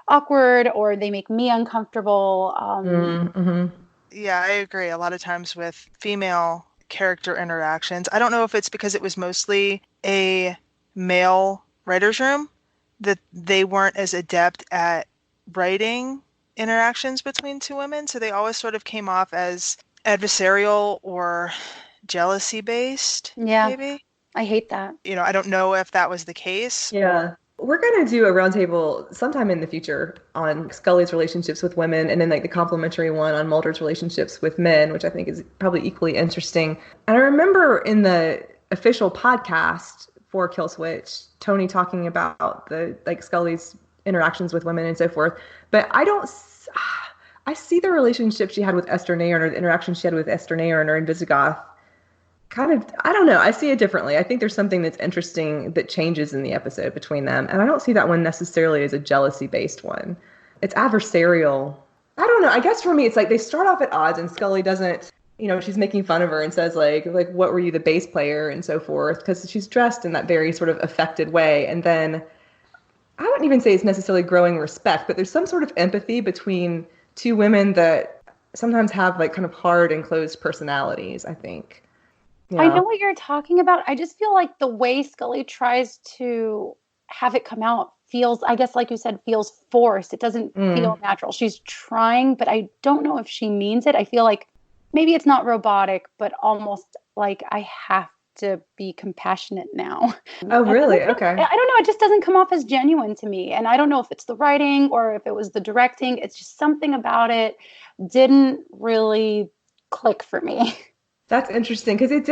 Speaker 7: awkward or they make me uncomfortable.
Speaker 8: Yeah, I agree. A lot of times with female character interactions, I don't know if it's because it was mostly a male writer's room that they weren't as adept at writing interactions between two women, so they always sort of came off as adversarial or jealousy based.
Speaker 7: Yeah,
Speaker 8: maybe.
Speaker 7: I hate that.
Speaker 8: I don't know if that was the case.
Speaker 6: Yeah. We're going to do a roundtable sometime in the future on Scully's relationships with women, and then like the complimentary one on Mulder's relationships with men, which I think is probably equally interesting. And I remember in the official podcast for Kill Switch, Tony talking about the like Scully's interactions with women and so forth. But I see the relationship she had with Esther Nairn, or the interaction she had with Esther Nairn or in Visigoth, kind of, I don't know. I see it differently. I think there's something that's interesting that changes in the episode between them. And I don't see that one necessarily as a jealousy-based one. It's adversarial. I don't know. I guess for me, it's like they start off at odds and Scully doesn't, she's making fun of her and says like, what were you, the bass player and so forth? Because she's dressed in that very sort of affected way. And then I wouldn't even say it's necessarily growing respect, but there's some sort of empathy between two women that sometimes have like kind of hard and closed personalities, I think. Yeah.
Speaker 7: I know what you're talking about. I just feel like the way Scully tries to have it come out feels, I guess, like you said, feels forced. It doesn't feel natural. She's trying, but I don't know if she means it. I feel like maybe it's not robotic, but almost like I have to be compassionate now.
Speaker 6: Oh, really? Okay.
Speaker 7: I don't know. It just doesn't come off as genuine to me. And I don't know if it's the writing or if it was the directing. It's just something about it didn't really click for me.
Speaker 6: That's interesting, because it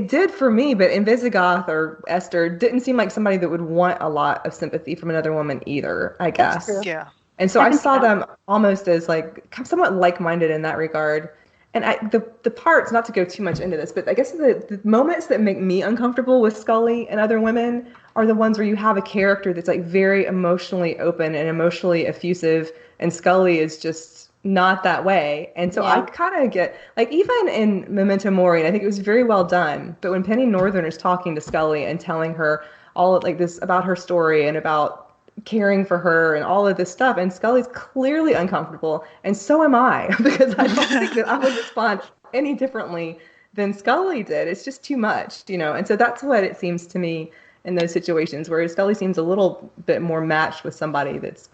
Speaker 6: did for me, but in Visigoth or Esther didn't seem like somebody that would want a lot of sympathy from another woman either, I guess.
Speaker 7: That's true.
Speaker 8: Yeah.
Speaker 6: And so I saw them almost as like somewhat like-minded in that regard. And the parts, not to go too much into this, but I guess the moments that make me uncomfortable with Scully and other women are the ones where you have a character that's like very emotionally open and emotionally effusive, and Scully is just not that way. And so I kind of get, like, even in Memento Mori, and I think it was very well done, but when Penny Northern is talking to Scully and telling her all of like this about her story and about caring for her and all of this stuff, and Scully's clearly uncomfortable, and so am I, because I don't think that I would respond any differently than Scully did. It's just too much, and so that's what it seems to me in those situations, whereas Scully seems a little bit more matched with somebody that's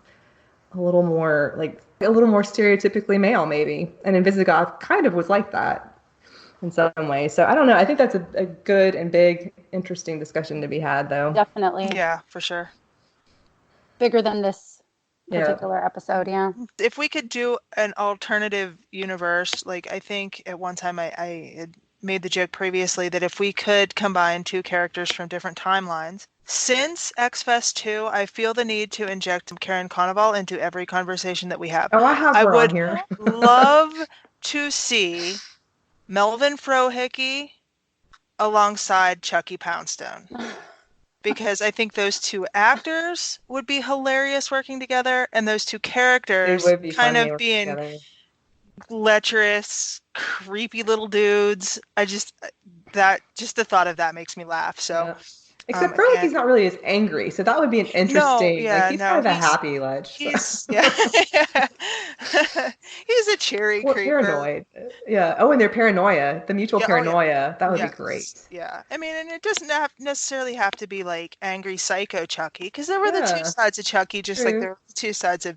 Speaker 6: a little more stereotypically male, maybe. And in Visigoth kind of was like that in some ways. So I don't know. I think that's a good and big, interesting discussion to be had, though.
Speaker 7: Definitely.
Speaker 8: Yeah, for sure.
Speaker 7: Bigger than this particular episode, yeah.
Speaker 8: If we could do an alternative universe, like I think at one time I had made the joke previously that if we could combine two characters from different timelines, since X-Fest 2, I feel the need to inject Karen Conneval into every conversation that we have.
Speaker 6: Oh, I have her on here.
Speaker 8: Love to see Melvin Frohickey alongside Chucky Poundstone. Because I think those two actors would be hilarious working together, and those two characters kind of being together. Lecherous, creepy little dudes. Just the thought of that makes me laugh. So.
Speaker 6: Yeah. Except Frohickey's not really as angry, so that would be an interesting. He's kind of a happy ledge.
Speaker 8: He's he's a cherry creeper.
Speaker 6: Paranoid. Yeah. Oh, and their paranoia, the mutual paranoia, that would be great.
Speaker 8: Yeah. I mean, and it doesn't necessarily have to be like angry psycho Chucky, because there were the two sides of Chucky, just like there were the two sides of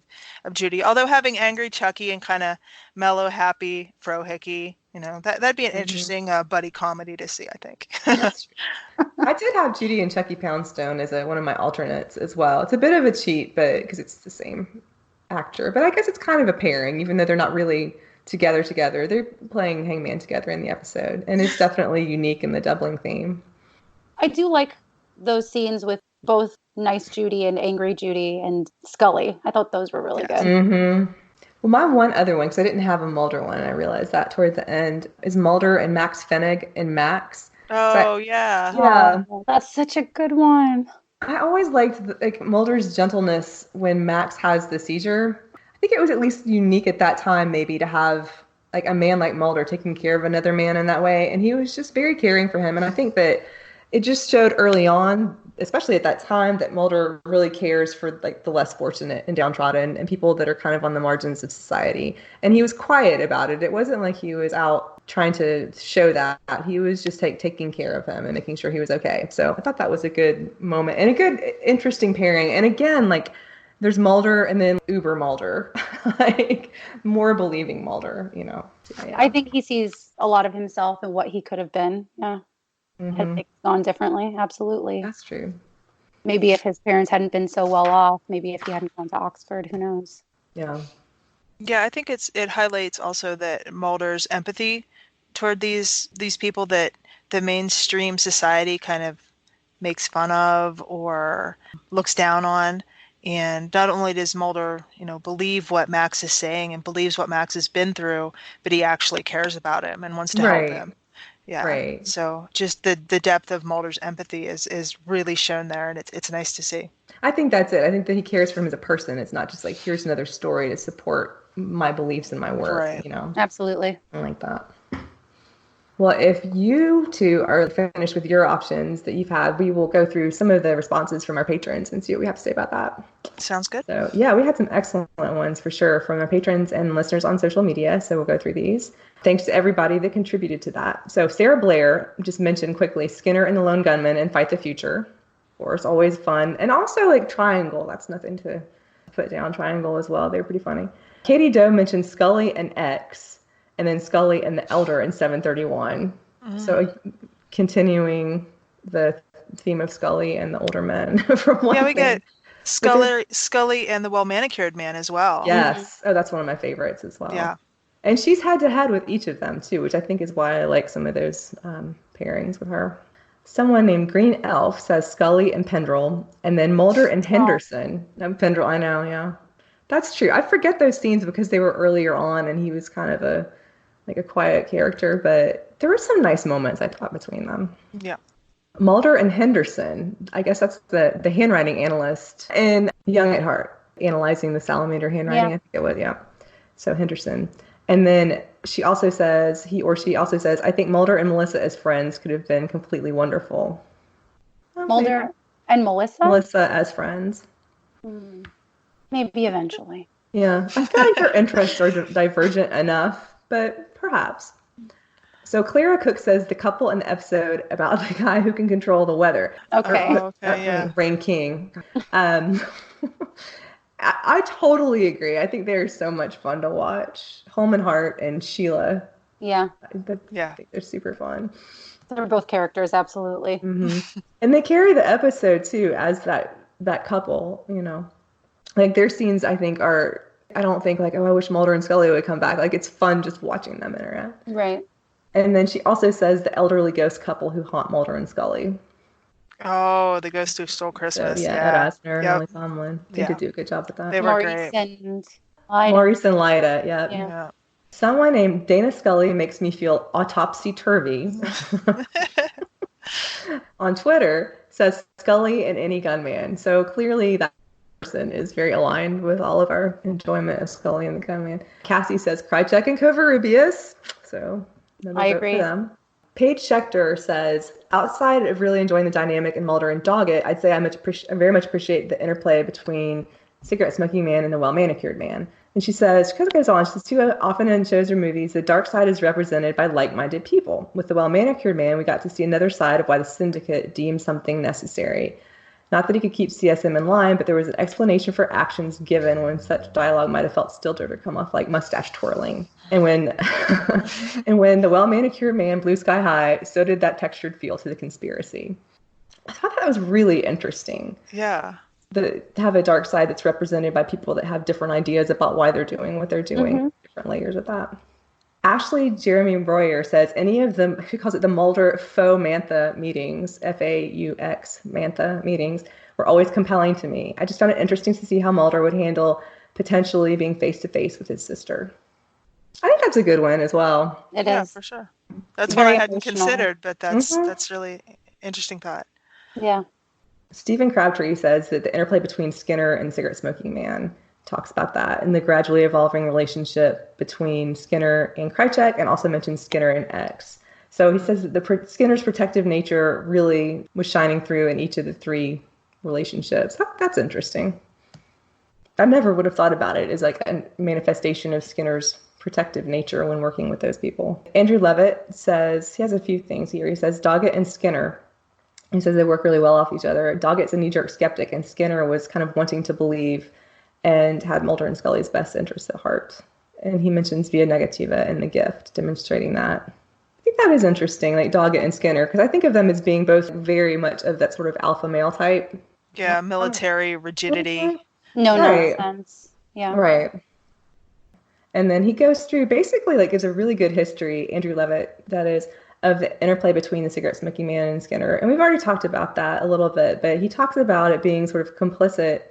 Speaker 8: Judy. Although having angry Chucky and kind of mellow, happy Frohickey. That'd be an interesting buddy comedy to see, I think.
Speaker 6: I did have Judy and Chucky Poundstone as one of my alternates as well. It's a bit of a cheat, because it's the same actor. But I guess it's kind of a pairing, even though they're not really together. They're playing Hangman together in the episode. And it's definitely unique in the doubling theme.
Speaker 7: I do like those scenes with both Nice Judy and Angry Judy and Scully. I thought those were really good.
Speaker 6: Mm-hmm. Well, my one other one, because I didn't have a Mulder one, and I realized that toward the end, is Mulder and Max Fennig and Max.
Speaker 8: Oh, yeah.
Speaker 6: Yeah.
Speaker 7: Oh, that's such a good one.
Speaker 6: I always liked Mulder's gentleness when Max has the seizure. I think it was at least unique at that time, maybe, to have a man like Mulder taking care of another man in that way. And he was just very caring for him. And I think that it just showed early on, especially at that time, that Mulder really cares for the less fortunate and downtrodden and people that are kind of on the margins of society. And he was quiet about it. It wasn't like he was out trying to show that. He was just taking care of him and making sure he was okay. So I thought that was a good moment and a good, interesting pairing. And again, there's Mulder and then Uber Mulder, more believing Mulder, Yeah.
Speaker 7: I think he sees a lot of himself and what he could have been. Yeah.
Speaker 6: Mm-hmm.
Speaker 7: Had things gone differently. Absolutely.
Speaker 6: That's true.
Speaker 7: Maybe if his parents hadn't been so well off, maybe if he hadn't gone to Oxford, who knows?
Speaker 6: Yeah.
Speaker 8: Yeah, I think it highlights also that Mulder's empathy toward these people that the mainstream society kind of makes fun of or looks down on. And not only does Mulder, believe what Max is saying and believes what Max has been through, but he actually cares about him and wants to help him. Yeah.
Speaker 6: Right.
Speaker 8: So just the depth of Mulder's empathy is really shown there, and it's nice to see.
Speaker 6: I think that's it. I think that he cares for him as a person. It's not just here's another story to support my beliefs and my work.
Speaker 8: Right.
Speaker 7: Absolutely.
Speaker 6: I like that. Well, if you two are finished with your options that you've had, we will go through some of the responses from our patrons and see what we have to say about that.
Speaker 8: Sounds good.
Speaker 6: So, yeah, we had some excellent ones for sure from our patrons and listeners on social media. So we'll go through these. Thanks to everybody that contributed to that. So Sarah Blair just mentioned quickly Skinner and the Lone Gunman and Fight the Future. Of course, always fun. And also Triangle. That's nothing to put down. Triangle as well. They're pretty funny. Katie Doe mentioned Scully and X. And then Scully and the Elder in 731. Mm-hmm. So continuing the theme of Scully and the older men from one
Speaker 8: we get Scully and the well-manicured man as well.
Speaker 6: Yes. Oh, that's one of my favorites as well.
Speaker 8: Yeah.
Speaker 6: And she's head-to-head with each of them, too, which I think is why I like some of those pairings with her. Someone named Green Elf says Scully and Pendrell, and then Mulder and Henderson. Pendrell, I know, yeah. That's true. I forget those scenes because they were earlier on, and he was kind of a quiet character, but there were some nice moments, I thought, between them.
Speaker 8: Yeah.
Speaker 6: Mulder and Henderson, I guess that's the handwriting analyst in Young at Heart, analyzing the salamander handwriting, I think it was, yeah. So Henderson. And then he also says, I think Mulder and Melissa as friends could have been completely wonderful.
Speaker 7: Mulder and Melissa?
Speaker 6: Melissa as friends.
Speaker 7: Maybe eventually.
Speaker 6: Yeah. I feel like their interests are divergent enough, but perhaps. So Clara Cook says the couple in the episode about the guy who can control the weather.
Speaker 7: Okay.
Speaker 8: Yeah.
Speaker 6: Rain King. I totally agree. I think they're so much fun to watch. Holman Hart and Sheila.
Speaker 7: Yeah.
Speaker 6: I think they're super fun.
Speaker 7: They're both characters, absolutely.
Speaker 6: Mm-hmm. And they carry the episode, too, as that couple, their scenes, I think, I don't think I wish Mulder and Scully would come back. It's fun just watching them interact.
Speaker 7: Right.
Speaker 6: And then she also says the elderly ghost couple who haunt Mulder and Scully.
Speaker 8: Oh, the ghost who stole Christmas.
Speaker 6: So, Ed Asner and Lily Tomlin. They did do a good job with that.
Speaker 8: They were great.
Speaker 6: Maurice and Lyda, yeah. Someone named Dana Scully makes me feel autopsy-turvy. On Twitter, says Scully and any gunman. So clearly that person is very aligned with all of our enjoyment of Scully and the gunman. Cassie says Krycek and Covarrubias. So
Speaker 7: I agree.
Speaker 6: For them. Paige Schechter says, outside of really enjoying the dynamic in Mulder and Doggett, I'd say I very much appreciate the interplay between cigarette smoking man and the well-manicured man. And she says, because it goes on, she says, too often in shows or movies, the dark side is represented by like-minded people. With the well-manicured man, we got to see another side of why the syndicate deemed something necessary. Not that he could keep CSM in line, but there was an explanation for actions given when such dialogue might have felt stilted or come off like mustache twirling. And when the well-manicured man blew sky high, so did that textured feel to the conspiracy. I thought that was really interesting.
Speaker 8: Yeah.
Speaker 6: To have a dark side that's represented by people that have different ideas about why they're doing what they're doing. Different layers of that. Ashley Jeremy Breuer says any of them, she calls it the Mulder faux Mantha meetings, FAUX Mantha meetings, were always compelling to me. I just found it interesting to see how Mulder would handle potentially being face to face with his sister. I think that's a good one as well.
Speaker 7: It
Speaker 8: is for sure. That's one I hadn't considered, but that's really interesting thought.
Speaker 7: Yeah.
Speaker 6: Stephen Crabtree says that the interplay between Skinner and Cigarette Smoking Man talks about that and the gradually evolving relationship between Skinner and Krycek, and also mentions Skinner and X. So he says that Skinner's protective nature really was shining through in each of the three relationships. That's interesting. I never would have thought about it as like a manifestation of Skinner's protective nature when working with those people. Andrew Levitt says, he has a few things here. He says Doggett and Skinner. He says they work really well off each other. Doggett's a knee-jerk skeptic, and Skinner was kind of wanting to believe and had Mulder and Scully's best interests at heart. And he mentions Via Negativa and The Gift, demonstrating that. I think that is interesting, like Doggett and Skinner, because I think of them as being both very much of that sort of alpha male type.
Speaker 8: Yeah, military rigidity.
Speaker 7: No nonsense. Yeah.
Speaker 6: Right. And then he goes through, basically, like, gives a really good history, Andrew Levitt, that is, of the interplay between the cigarette smoking man and Skinner. And we've already talked about that a little bit, but he talks about it being sort of complicit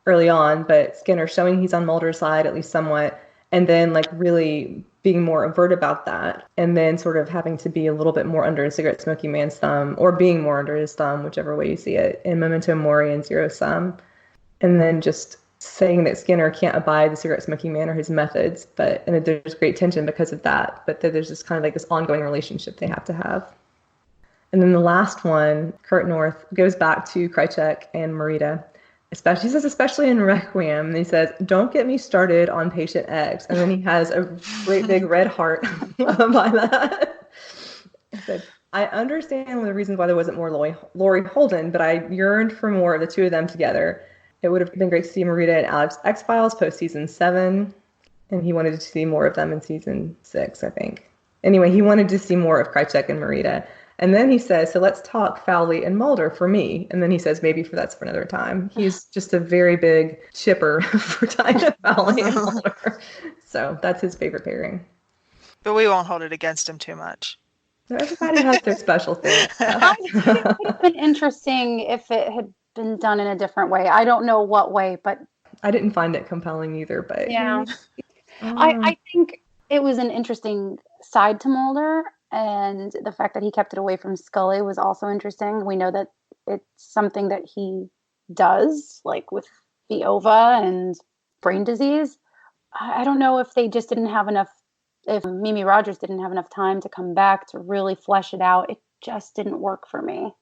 Speaker 6: early on, but Skinner showing he's on Mulder's side, at least somewhat, and then like really being more overt about that, and then sort of having to be a little bit more under a cigarette smoking man's thumb, or being more under his thumb, whichever way you see it, in Memento Mori and Zero Sum. And then just saying that Skinner can't abide the cigarette smoking man or his methods, and there's great tension because of that, but that there's just kind of like this ongoing relationship they have to have. And then the last one, Kurt North, goes back to Krycek and Marita. He says, especially in Requiem, and he says, don't get me started on Patient X. And then he has a great big red heart by that. He said, I understand one of the reasons why there wasn't more Laurie Holden, but I yearned for more of the two of them together. It would have been great to see Marita and Alex X-Files post season 7, and he wanted to see more of them in season 6, I think. Anyway, he wanted to see more of Krycek and Marita. And then he says, so let's talk Fowley and Mulder for me. And then he says, maybe that's for another time. He's just a very big chipper for Dinah Fowley and Mulder. So that's his favorite pairing.
Speaker 8: But we won't hold it against him too much.
Speaker 6: So everybody has their special thing.
Speaker 7: I think it would have been interesting if it had been done in a different way. I don't know what way, but
Speaker 6: I didn't find it compelling either. But
Speaker 7: yeah, I think it was an interesting side to Mulder. And the fact that he kept it away from Scully was also interesting. We know that it's something that he does, like with the ova and brain disease. I don't know if they just didn't have enough, if Mimi Rogers didn't have enough time to come back to really flesh it out. It just didn't work for me.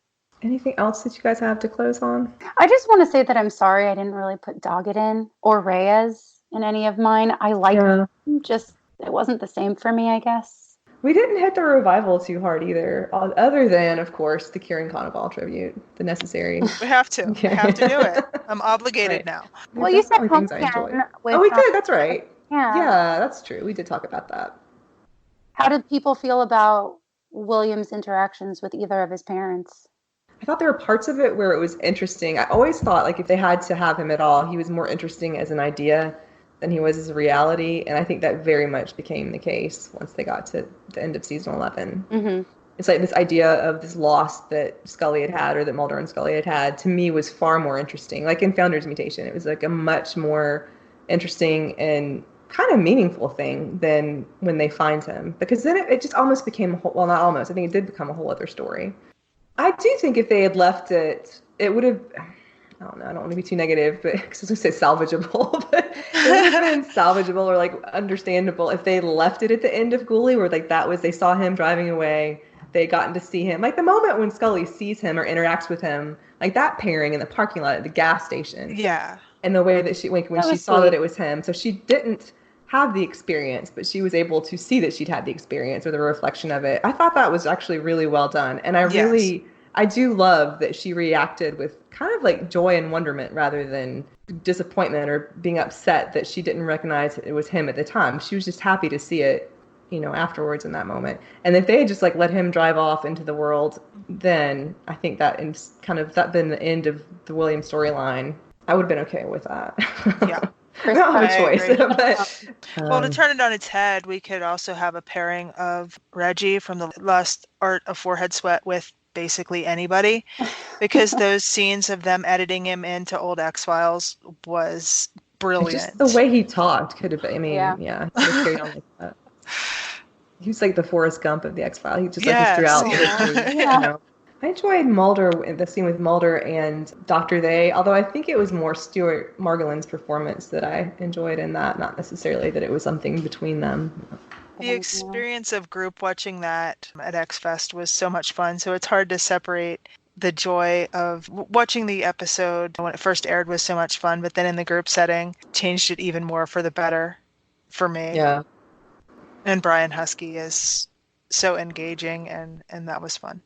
Speaker 6: Anything else that you guys have to close on?
Speaker 7: I just want to say that I'm sorry I didn't really put Doggett in or Reyes in any of mine. I like them, just it wasn't the same for me, I guess.
Speaker 6: We didn't hit the revival too hard either, other than, of course, the Kieran Conneval tribute, the necessary.
Speaker 8: We have to. Okay. We have to do it. I'm obligated now.
Speaker 7: Well, you said Pumpkin.
Speaker 6: Oh, we did. That's right.
Speaker 7: Yeah,
Speaker 6: that's true. We did talk about that.
Speaker 7: How did people feel about William's interactions with either of his parents?
Speaker 6: I thought there were parts of it where it was interesting. I always thought, like, if they had to have him at all, he was more interesting as an idea than he was as a reality. And I think that very much became the case once they got to the end of season 11.
Speaker 7: Mm-hmm.
Speaker 6: It's like this idea of this loss that Scully had had, or that Mulder and Scully had, to me was far more interesting. Like in Founder's Mutation, it was like a much more interesting and kind of meaningful thing than when they find him. Because then it just almost became, well, not almost, I think it did become a whole other story. I do think if they had left it, it would have, I don't know, I don't want to be too negative, but because I was going to say salvageable, but it would have been salvageable or like understandable if they left it at the end of Ghoulie, where like that was, they saw him driving away, they gotten to see him. Like the moment when Scully sees him or interacts with him, like that pairing in the parking lot at the gas station.
Speaker 8: Yeah.
Speaker 6: And the way that she, when she saw that it was him. So she didn't have the experience, but she was able to see that she'd had the experience or the reflection of it. I thought that was actually really well done. And I do love that she reacted with kind of like joy and wonderment rather than disappointment or being upset that she didn't recognize it was him at the time. She was just happy to see it, you know, afterwards in that moment. And if they had just like let him drive off into the world, then I think that kind of that been the end of the William storyline. I would have been okay with that.
Speaker 8: Yeah.
Speaker 6: I don't have a choice. But,
Speaker 8: well, to turn it on its head, we could also have a pairing of Reggie from The Lost Art of Forehead Sweat with basically anybody, because those scenes of them editing him into old X-Files was brilliant.
Speaker 6: Just the way he talked could have been, I mean, yeah carried on like that. He was like the Forrest Gump of the X-Files. He just like throughout. You know. I enjoyed Mulder, the scene with Mulder and Dr. They, although I think it was more Stuart Margolin's performance that I enjoyed in that, not necessarily that it was something between them.
Speaker 8: The experience of group watching that at X-Fest was so much fun, so it's hard to separate the joy of watching the episode when it first aired was so much fun, but then in the group setting, changed it even more for the better for me.
Speaker 6: Yeah.
Speaker 8: And Brian Husky is so engaging, and that was fun.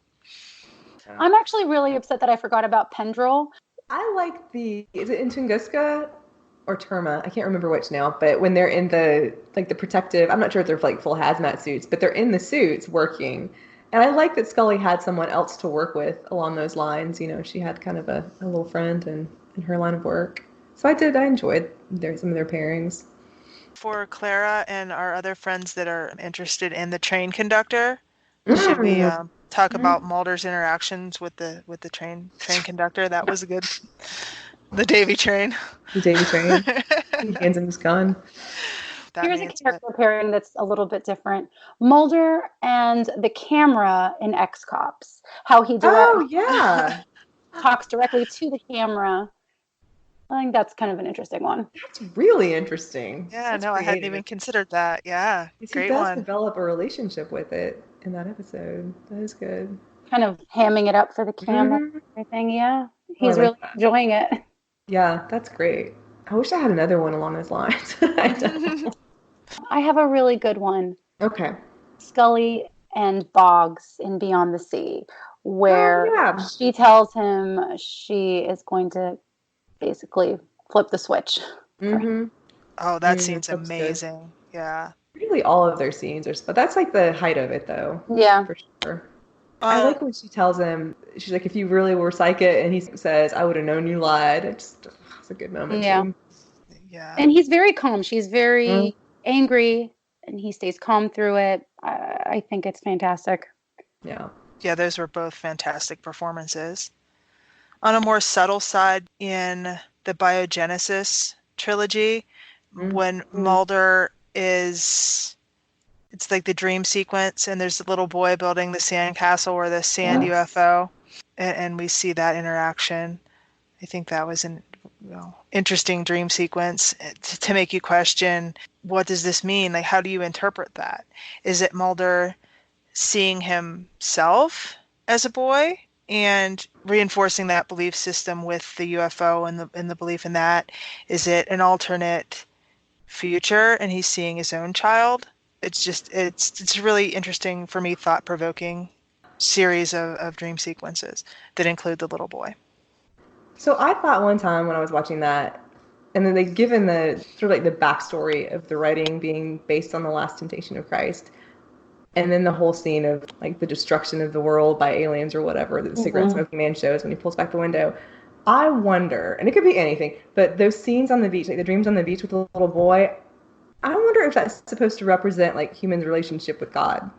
Speaker 7: I'm actually really upset that I forgot about Pendrell.
Speaker 6: I like is it in Tunguska or Terma? I can't remember which now, but when they're in the protective, I'm not sure if they're like full hazmat suits, but they're in the suits working. And I like that Scully had someone else to work with along those lines. You know, she had kind of a little friend in her line of work. So I enjoyed some of their pairings.
Speaker 8: For Clara and our other friends that are interested in the train conductor, should we talk about Mulder's interactions with the train conductor? That was good. The Davy train.
Speaker 6: The Davy train. He hands him his gun.
Speaker 7: Here's a character pairing that's a little bit different. Mulder and the camera in X-Cops. How he talks directly to the camera. I think that's kind of an interesting one.
Speaker 6: That's really interesting.
Speaker 8: Yeah,
Speaker 6: that's
Speaker 8: I hadn't even considered that. Yeah,
Speaker 6: great one. He does develop a relationship with it in that episode. That is good.
Speaker 7: Kind of hamming it up for the camera and everything. Yeah, he's really enjoying it.
Speaker 6: Yeah, that's great. I wish I had another one along those lines.
Speaker 7: I have a really good one.
Speaker 6: Okay.
Speaker 7: Scully and Boggs in Beyond the Sea, where she tells him she is going to basically flip the switch.
Speaker 6: Mm-hmm.
Speaker 8: Oh, that scene's amazing. Good. Yeah.
Speaker 6: Really, all of their scenes are, but that's like the height of it, though.
Speaker 7: Yeah,
Speaker 6: for sure. I like when she tells him, she's like, "If you really were psychic," and he says, "I would have known you lied." It's a good moment.
Speaker 7: Yeah.
Speaker 6: Too.
Speaker 8: Yeah.
Speaker 7: And he's very calm. She's very angry, and he stays calm through it. I think it's fantastic.
Speaker 6: Yeah.
Speaker 8: Yeah, those were both fantastic performances. On a more subtle side, in the Biogenesis trilogy, when Mulder it's like the dream sequence, and there's a little boy building the sandcastle or the sand UFO, and we see that interaction. I think that was an interesting dream sequence to make you question, what does this mean? Like, how do you interpret that? Is it Mulder seeing himself as a boy and reinforcing that belief system with the UFO and the belief in that? Is it an alternate future and he's seeing his own child? It's really interesting for me, thought-provoking series of dream sequences that include the little boy.
Speaker 6: So I thought one time when I was watching that, and then they'd given the sort of like the backstory of the writing being based on the Last Temptation of Christ, and then the whole scene of like the destruction of the world by aliens or whatever that the cigarette smoking man shows when he pulls back the window. I wonder, and it could be anything, but those scenes on the beach, like the dreams on the beach with the little boy, I wonder if that's supposed to represent like humans' relationship with God.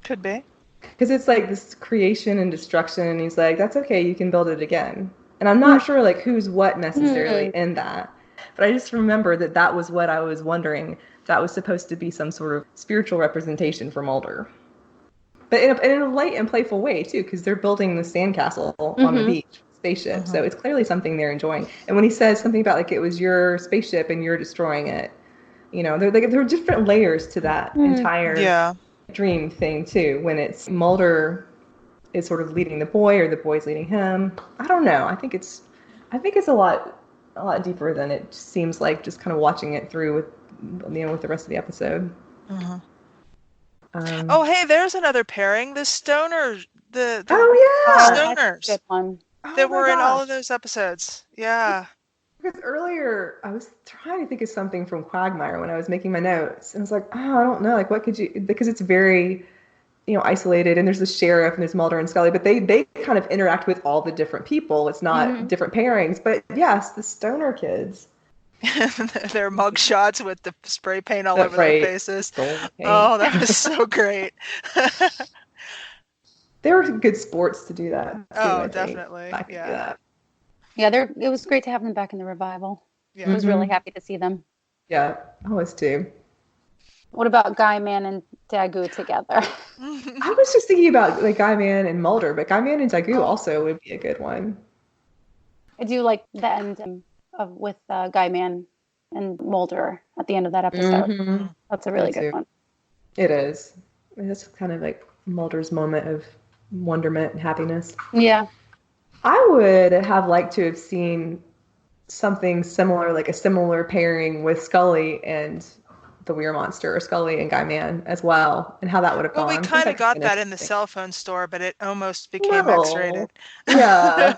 Speaker 8: Could be.
Speaker 6: Because it's like this creation and destruction, and he's like, that's okay, you can build it again. And I'm not sure like who's what necessarily in that. But I just remember that was what I was wondering. That was supposed to be some sort of spiritual representation for Mulder. But in a light and playful way, too, because they're building the sandcastle on the beach spaceship. So it's clearly something they're enjoying. And when he says something about like it was your spaceship and you're destroying it, you know, there are different layers to that entire dream thing, too, when it's Mulder is sort of leading the boy or the boy's leading him. I don't know. I think it's a lot deeper than it seems like just kind of watching it through with the rest of the episode.
Speaker 8: Oh, hey, there's another pairing. The stoner, the stoners.
Speaker 7: Good one.
Speaker 8: That were in all of those episodes. Yeah.
Speaker 6: Because earlier I was trying to think of something from Quagmire when I was making my notes, and I was like, oh, I don't know, like what could you? Because it's very, isolated, and there's the sheriff and there's Mulder and Scully, but they kind of interact with all the different people. It's not different pairings, but yes, the stoner kids.
Speaker 8: Their mug shots with the spray paint all over their faces. Oh, that was so great.
Speaker 6: They were good sports to do that. Too,
Speaker 8: definitely.
Speaker 7: Yeah, it was great to have them back in the revival. Yeah. I was really happy to see them.
Speaker 6: Yeah, I was too.
Speaker 7: What about Guy Man and Daggoo together?
Speaker 6: I was just thinking about like Guy Man and Mulder, but Guy Man and Daggoo also would be a good one.
Speaker 7: I do like the end with Guy Man and Mulder at the end of that episode. That's a really good one.
Speaker 6: It is. It's kind of like Mulder's moment of wonderment and happiness.
Speaker 7: Yeah.
Speaker 6: I would have liked to have seen something similar, like a similar pairing with Scully and the Weir Monster, or Scully and Guy Man as well, and how that would have gone.
Speaker 8: Well, we kind of got that in the cell phone store, but it almost became X-rated.
Speaker 6: Yeah.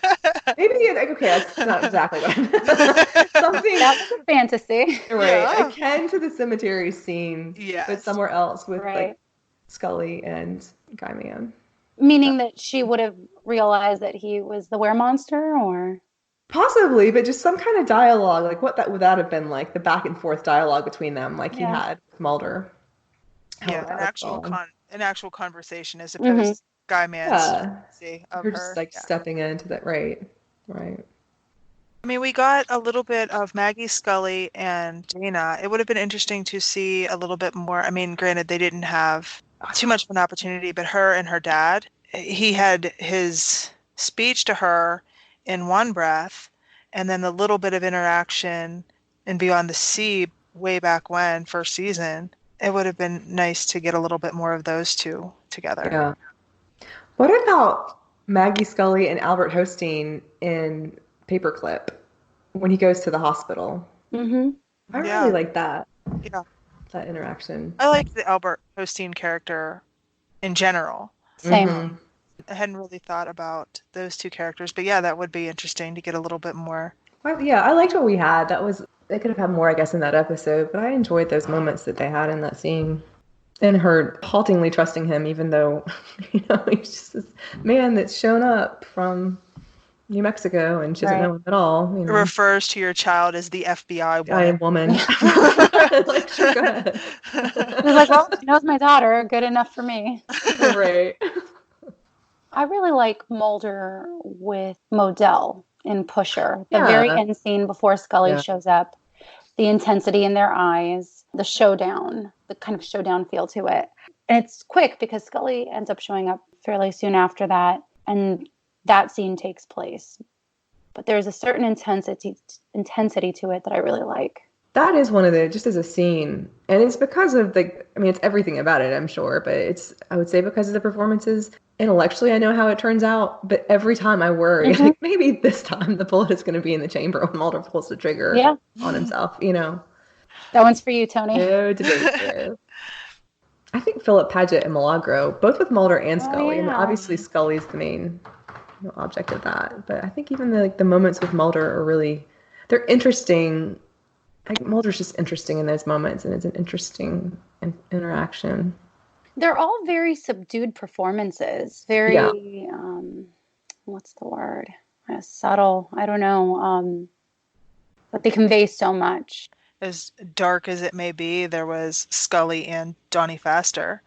Speaker 6: Maybe, okay, that's not exactly what I meant. Something
Speaker 7: that was a fantasy.
Speaker 6: Right. Akin to the cemetery scene,
Speaker 8: yes,
Speaker 6: but somewhere else with like Scully and Guy Man.
Speaker 7: Meaning that she would have realized that he was the Weir Monster, or?
Speaker 6: Possibly, but just some kind of dialogue, like what would that have been like, the back and forth dialogue between them, like he had with Mulder.
Speaker 8: An actual conversation as opposed to Guy Man's fantasy of
Speaker 6: You're just like stepping into that, right.
Speaker 8: I mean, we got a little bit of Maggie, Scully, and Deana. It would have been interesting to see a little bit more. I mean, granted, they didn't have too much of an opportunity, but her and her dad, he had his speech to her in one breath, and then the little bit of interaction in Beyond the Sea way back when, first season. It would have been nice to get a little bit more of those two together.
Speaker 6: Yeah. What about Maggie Scully and Albert Hosteen in Paperclip when he goes to the hospital? I really like that.
Speaker 8: Yeah.
Speaker 6: That interaction.
Speaker 8: I like the Albert Hosteen character in general.
Speaker 7: Same.
Speaker 8: I hadn't really thought about those two characters, but yeah, that would be interesting to get a little bit more.
Speaker 6: Well, yeah, I liked what we had. They could have had more, I guess, in that episode, but I enjoyed those moments that they had in that scene. And her haltingly trusting him, even though, he's just this man that's shown up from New Mexico and she doesn't know him at all.
Speaker 8: It refers to your child as the FBI
Speaker 6: woman. Like, sure, go ahead.
Speaker 7: He's like, well, she knows my daughter. Good enough for me.
Speaker 6: Right.
Speaker 7: I really like Mulder with Modell in Pusher. The very end scene before Scully shows up, the intensity in their eyes, the showdown, the kind of showdown feel to it. And it's quick because Scully ends up showing up fairly soon after that, and that scene takes place. But there's a certain intensity to it that I really like.
Speaker 6: That is one of just as a scene, and it's because of it's everything about it, I'm sure, but I would say because of the performances. Intellectually, I know how it turns out, but every time I worry, like maybe this time the bullet is going to be in the chamber when Mulder pulls the trigger on himself,
Speaker 7: That one's for you, Tony.
Speaker 6: No debate there. I think Philip Paget and Milagro, both with Mulder and Scully, and obviously Scully's the main object of that, but I think even the moments with Mulder are really, they're interesting. Like Mulder's just interesting in those moments, and it's an interesting interaction.
Speaker 7: They're all very subdued performances. Very, what's the word? subtle. I don't know. But they convey so much.
Speaker 8: As dark as it may be, there was Scully and Donnie Pfaster,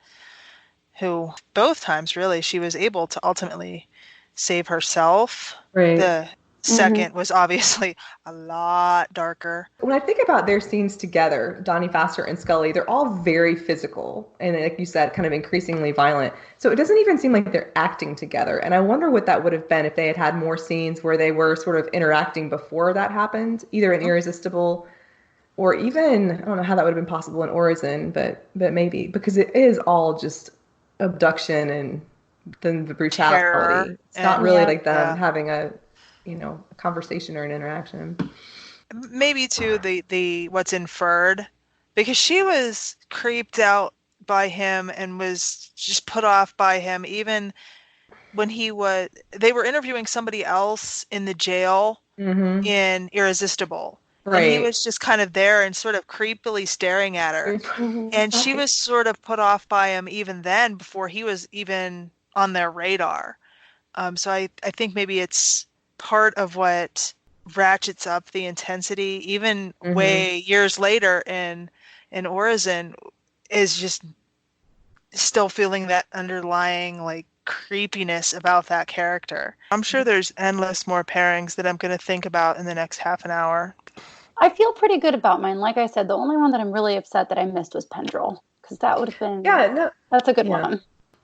Speaker 8: who both times really she was able to ultimately save herself.
Speaker 6: Right.
Speaker 8: The second was obviously a lot darker.
Speaker 6: When I think about their scenes together, Donnie Pfaster and Scully, they're all very physical and, like you said, kind of increasingly violent. So it doesn't even seem like they're acting together. And I wonder what that would have been if they had had more scenes where they were sort of interacting before that happened, either in Irresistible or even, I don't know how that would have been possible in Origin, but maybe, because it is all just abduction and then the brutality.
Speaker 8: Terror.
Speaker 6: It's not really like them having a conversation or an interaction.
Speaker 8: Maybe too the what's inferred, because she was creeped out by him and was just put off by him even when they were interviewing somebody else in the jail in Irresistible. Right. And he was just kind of there and sort of creepily staring at her. And she was sort of put off by him even then, before he was even on their radar. So I think maybe it's part of what ratchets up the intensity, even way years later in Origin, is just still feeling that underlying like creepiness about that character. I'm sure there's endless more pairings that I'm going to think about in the next half an hour.
Speaker 7: I feel pretty good about mine. Like I said, the only one that I'm really upset that I missed was Pendrell, because that would have been that's a good one.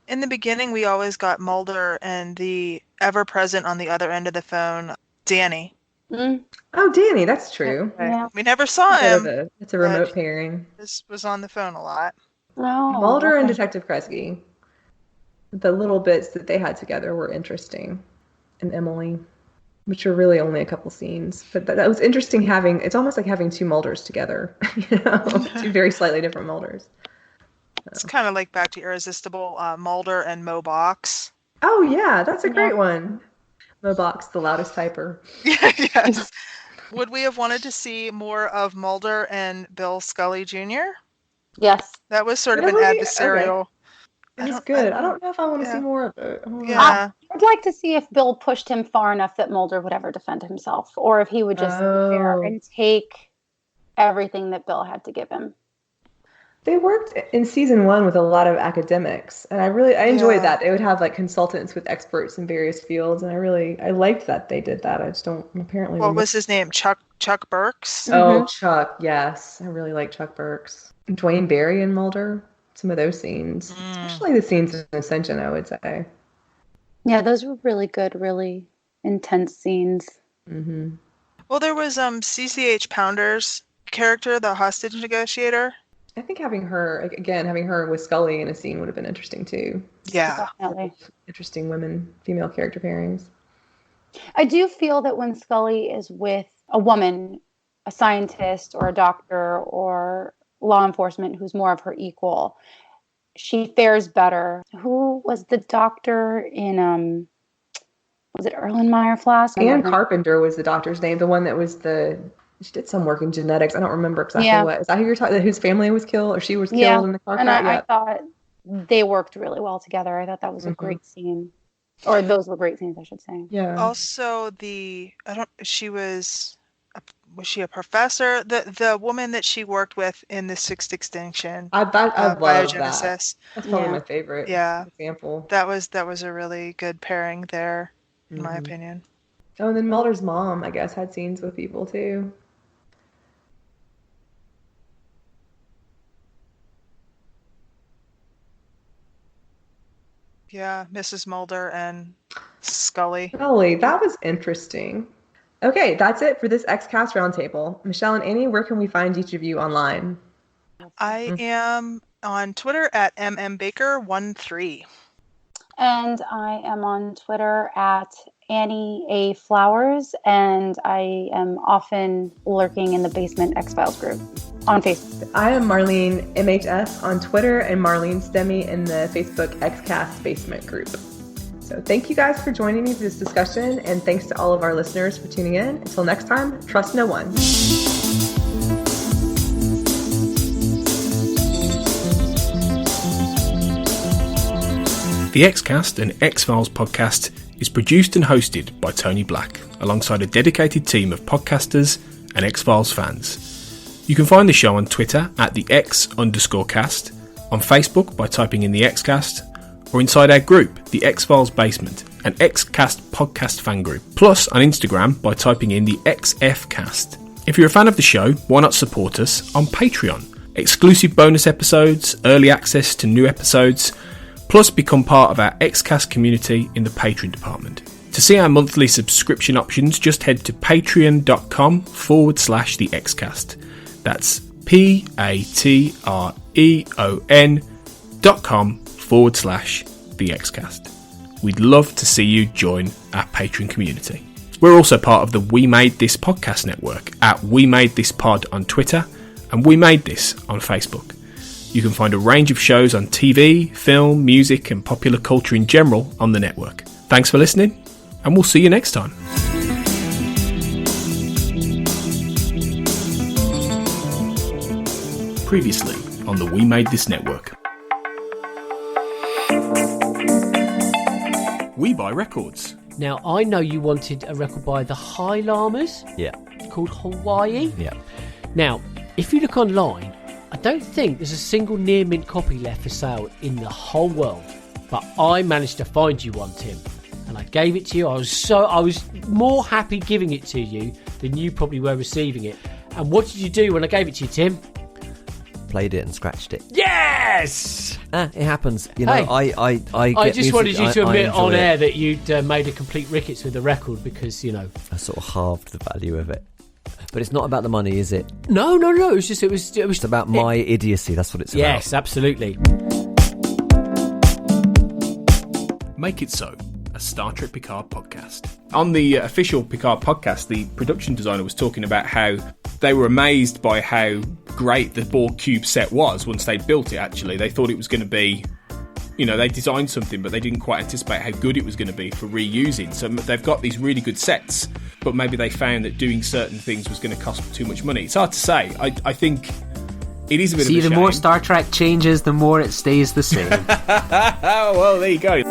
Speaker 8: In the beginning, we always got Mulder and the ever-present on the other end of the phone, Danny.
Speaker 6: Oh, Danny, that's true.
Speaker 7: Yeah.
Speaker 8: We never saw him.
Speaker 6: It's a remote pairing.
Speaker 8: This was on the phone a lot.
Speaker 7: No.
Speaker 6: Mulder and Detective Kresge. The little bits that they had together were interesting. And Emily, which are really only a couple scenes. But that was interesting it's almost like having two Mulders together. Two very slightly different Mulders.
Speaker 8: It's kind of like back to Irresistible, Mulder and Mo Box.
Speaker 6: Oh, yeah, that's a great one. Mo Box, the loudest typer.
Speaker 8: Yes. Would we have wanted to see more of Mulder and Bill Scully Jr.?
Speaker 7: Yes.
Speaker 8: That was sort of an adversarial.
Speaker 6: Okay. It was good. I don't know if I want to see more of it.
Speaker 7: I'd like to see if Bill pushed him far enough that Mulder would ever defend himself, or if he would just sit there and take everything that Bill had to give him.
Speaker 6: They worked in season 1 with a lot of academics, and I enjoyed that. They would have like consultants with experts in various fields, and I liked that they did that. I just don't apparently.
Speaker 8: What was his name? Chuck Burks?
Speaker 6: Oh, Chuck, yes. I really like Chuck Burks. Dwayne Barry and Mulder, some of those scenes, especially the scenes in Ascension, I would say.
Speaker 7: Yeah, those were really good, really intense scenes.
Speaker 8: Well, there was CCH Pounder's character, the hostage negotiator.
Speaker 6: I think having her with Scully in a scene would have been interesting too.
Speaker 8: Yeah.
Speaker 7: Definitely.
Speaker 6: Interesting female character pairings.
Speaker 7: I do feel that when Scully is with a woman, a scientist or a doctor or law enforcement who's more of her equal, she fares better. Who was the doctor in, was it Erlenmeyer Flask?
Speaker 6: Ann Carpenter was the doctor's name, the one that was she did some work in genetics. I don't remember exactly what. Is that who you're talking? Whose family was killed, or she was killed in the car crash?
Speaker 7: And I thought they worked really well together. I thought that was a great scene, or those were great scenes, I should say.
Speaker 6: Yeah.
Speaker 8: Also, was she a professor? The woman that she worked with in the Sixth Extinction.
Speaker 6: I love
Speaker 8: Biogenesis.
Speaker 6: that. That's probably my favorite example.
Speaker 8: That was a really good pairing there, in my opinion.
Speaker 6: Oh, and then Mulder's mom, I guess, had scenes with people too.
Speaker 8: Yeah, Mrs. Mulder and Scully.
Speaker 6: That was interesting. Okay, that's it for this XCast Roundtable. Michelle and Annie, where can we find each of you online?
Speaker 8: I am on Twitter at mmbaker13.
Speaker 7: And I am on Twitter at Annie A. Flowers, and I am often lurking in the Basement X-Files group on Facebook.
Speaker 6: I am Marlene MHS on Twitter and Marlene Stemme in the Facebook XCast Basement group. So thank you guys for joining me for this discussion, and thanks to all of our listeners for tuning in. Until next time, trust no one.
Speaker 1: The Xcast, an X-Files podcast, is produced and hosted by Tony Black, alongside a dedicated team of podcasters and X-Files fans. You can find the show on Twitter at the X_cast, on Facebook by typing in the Xcast, or inside our group, the X-Files Basement, an Xcast podcast fan group, plus on Instagram by typing in the XFcast. If you're a fan of the show, why not support us on Patreon? Exclusive bonus episodes, early access to new episodes, plus become part of our Xcast community in the Patreon department. To see our monthly subscription options, just head to patreon.com/the Xcast. That's patreon.com/the Xcast. We'd love to see you join our Patreon community. We're also part of the We Made This podcast network at We Made This Pod on Twitter and We Made This on Facebook. You can find a range of shows on TV, film, music and popular culture in general on the network. Thanks for listening, and we'll see you next time. Previously on the We Made This network. We buy records.
Speaker 9: Now, I know you wanted a record by the High Llamas.
Speaker 10: Yeah.
Speaker 9: Called Hawaii.
Speaker 10: Yeah.
Speaker 9: Now, if you look online, I don't think there's a single near mint copy left for sale in the whole world. But I managed to find you one, Tim. And I gave it to you. I was more happy giving it to you than you probably were receiving it. And what did you do when I gave it to you, Tim?
Speaker 10: Played it and scratched it.
Speaker 9: Yes!
Speaker 10: It happens. You know,
Speaker 9: hey,
Speaker 10: I
Speaker 9: just wanted you to admit on
Speaker 10: it.
Speaker 9: air that you'd made a complete rickets with the record because, you know,
Speaker 10: I sort of halved the value of it. But it's not about the money, is it?
Speaker 9: No. It was
Speaker 10: about my idiocy. That's what it's about.
Speaker 9: Yes, absolutely.
Speaker 1: Make It So, a Star Trek Picard podcast. On the official Picard podcast, the production designer was talking about how they were amazed by how great the Borg cube set was once they built it, actually. They thought it was going to be, you know, they designed something, but they didn't quite anticipate how good it was going to be for reusing. So they've got these really good sets, but maybe they found that doing certain things was going to cost too much money. It's hard to say. I think it is a bit of a shame.
Speaker 11: See, the more Star Trek changes, the more it stays the same.
Speaker 1: Well, there you go.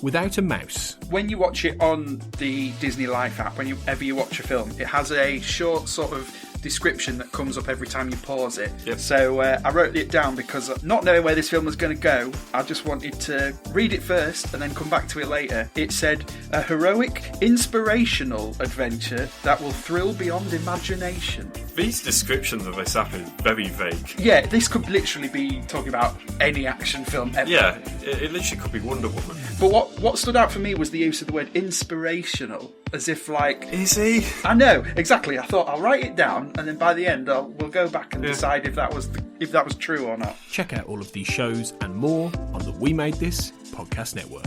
Speaker 1: Without a mouse.
Speaker 12: When you watch it on the Disney Life app, whenever you watch a film, it has a short sort of description that comes up every time you pause it.
Speaker 1: Yep.
Speaker 12: So I wrote it down because not knowing where this film was going to go, I just wanted to read it first and then come back to it later. It said, a heroic, inspirational adventure that will thrill beyond imagination.
Speaker 13: These descriptions of this app is very vague.
Speaker 12: Yeah, this could literally be talking about any action film ever.
Speaker 13: Yeah, it literally could be Wonder Woman.
Speaker 12: But what stood out for me was the use of the word inspirational, as if like...
Speaker 13: Is he?
Speaker 12: I know, exactly. I thought I'll write it down, and then by the end we'll go back and decide if that was true or not.
Speaker 1: Check out all of these shows and more on the We Made This podcast network.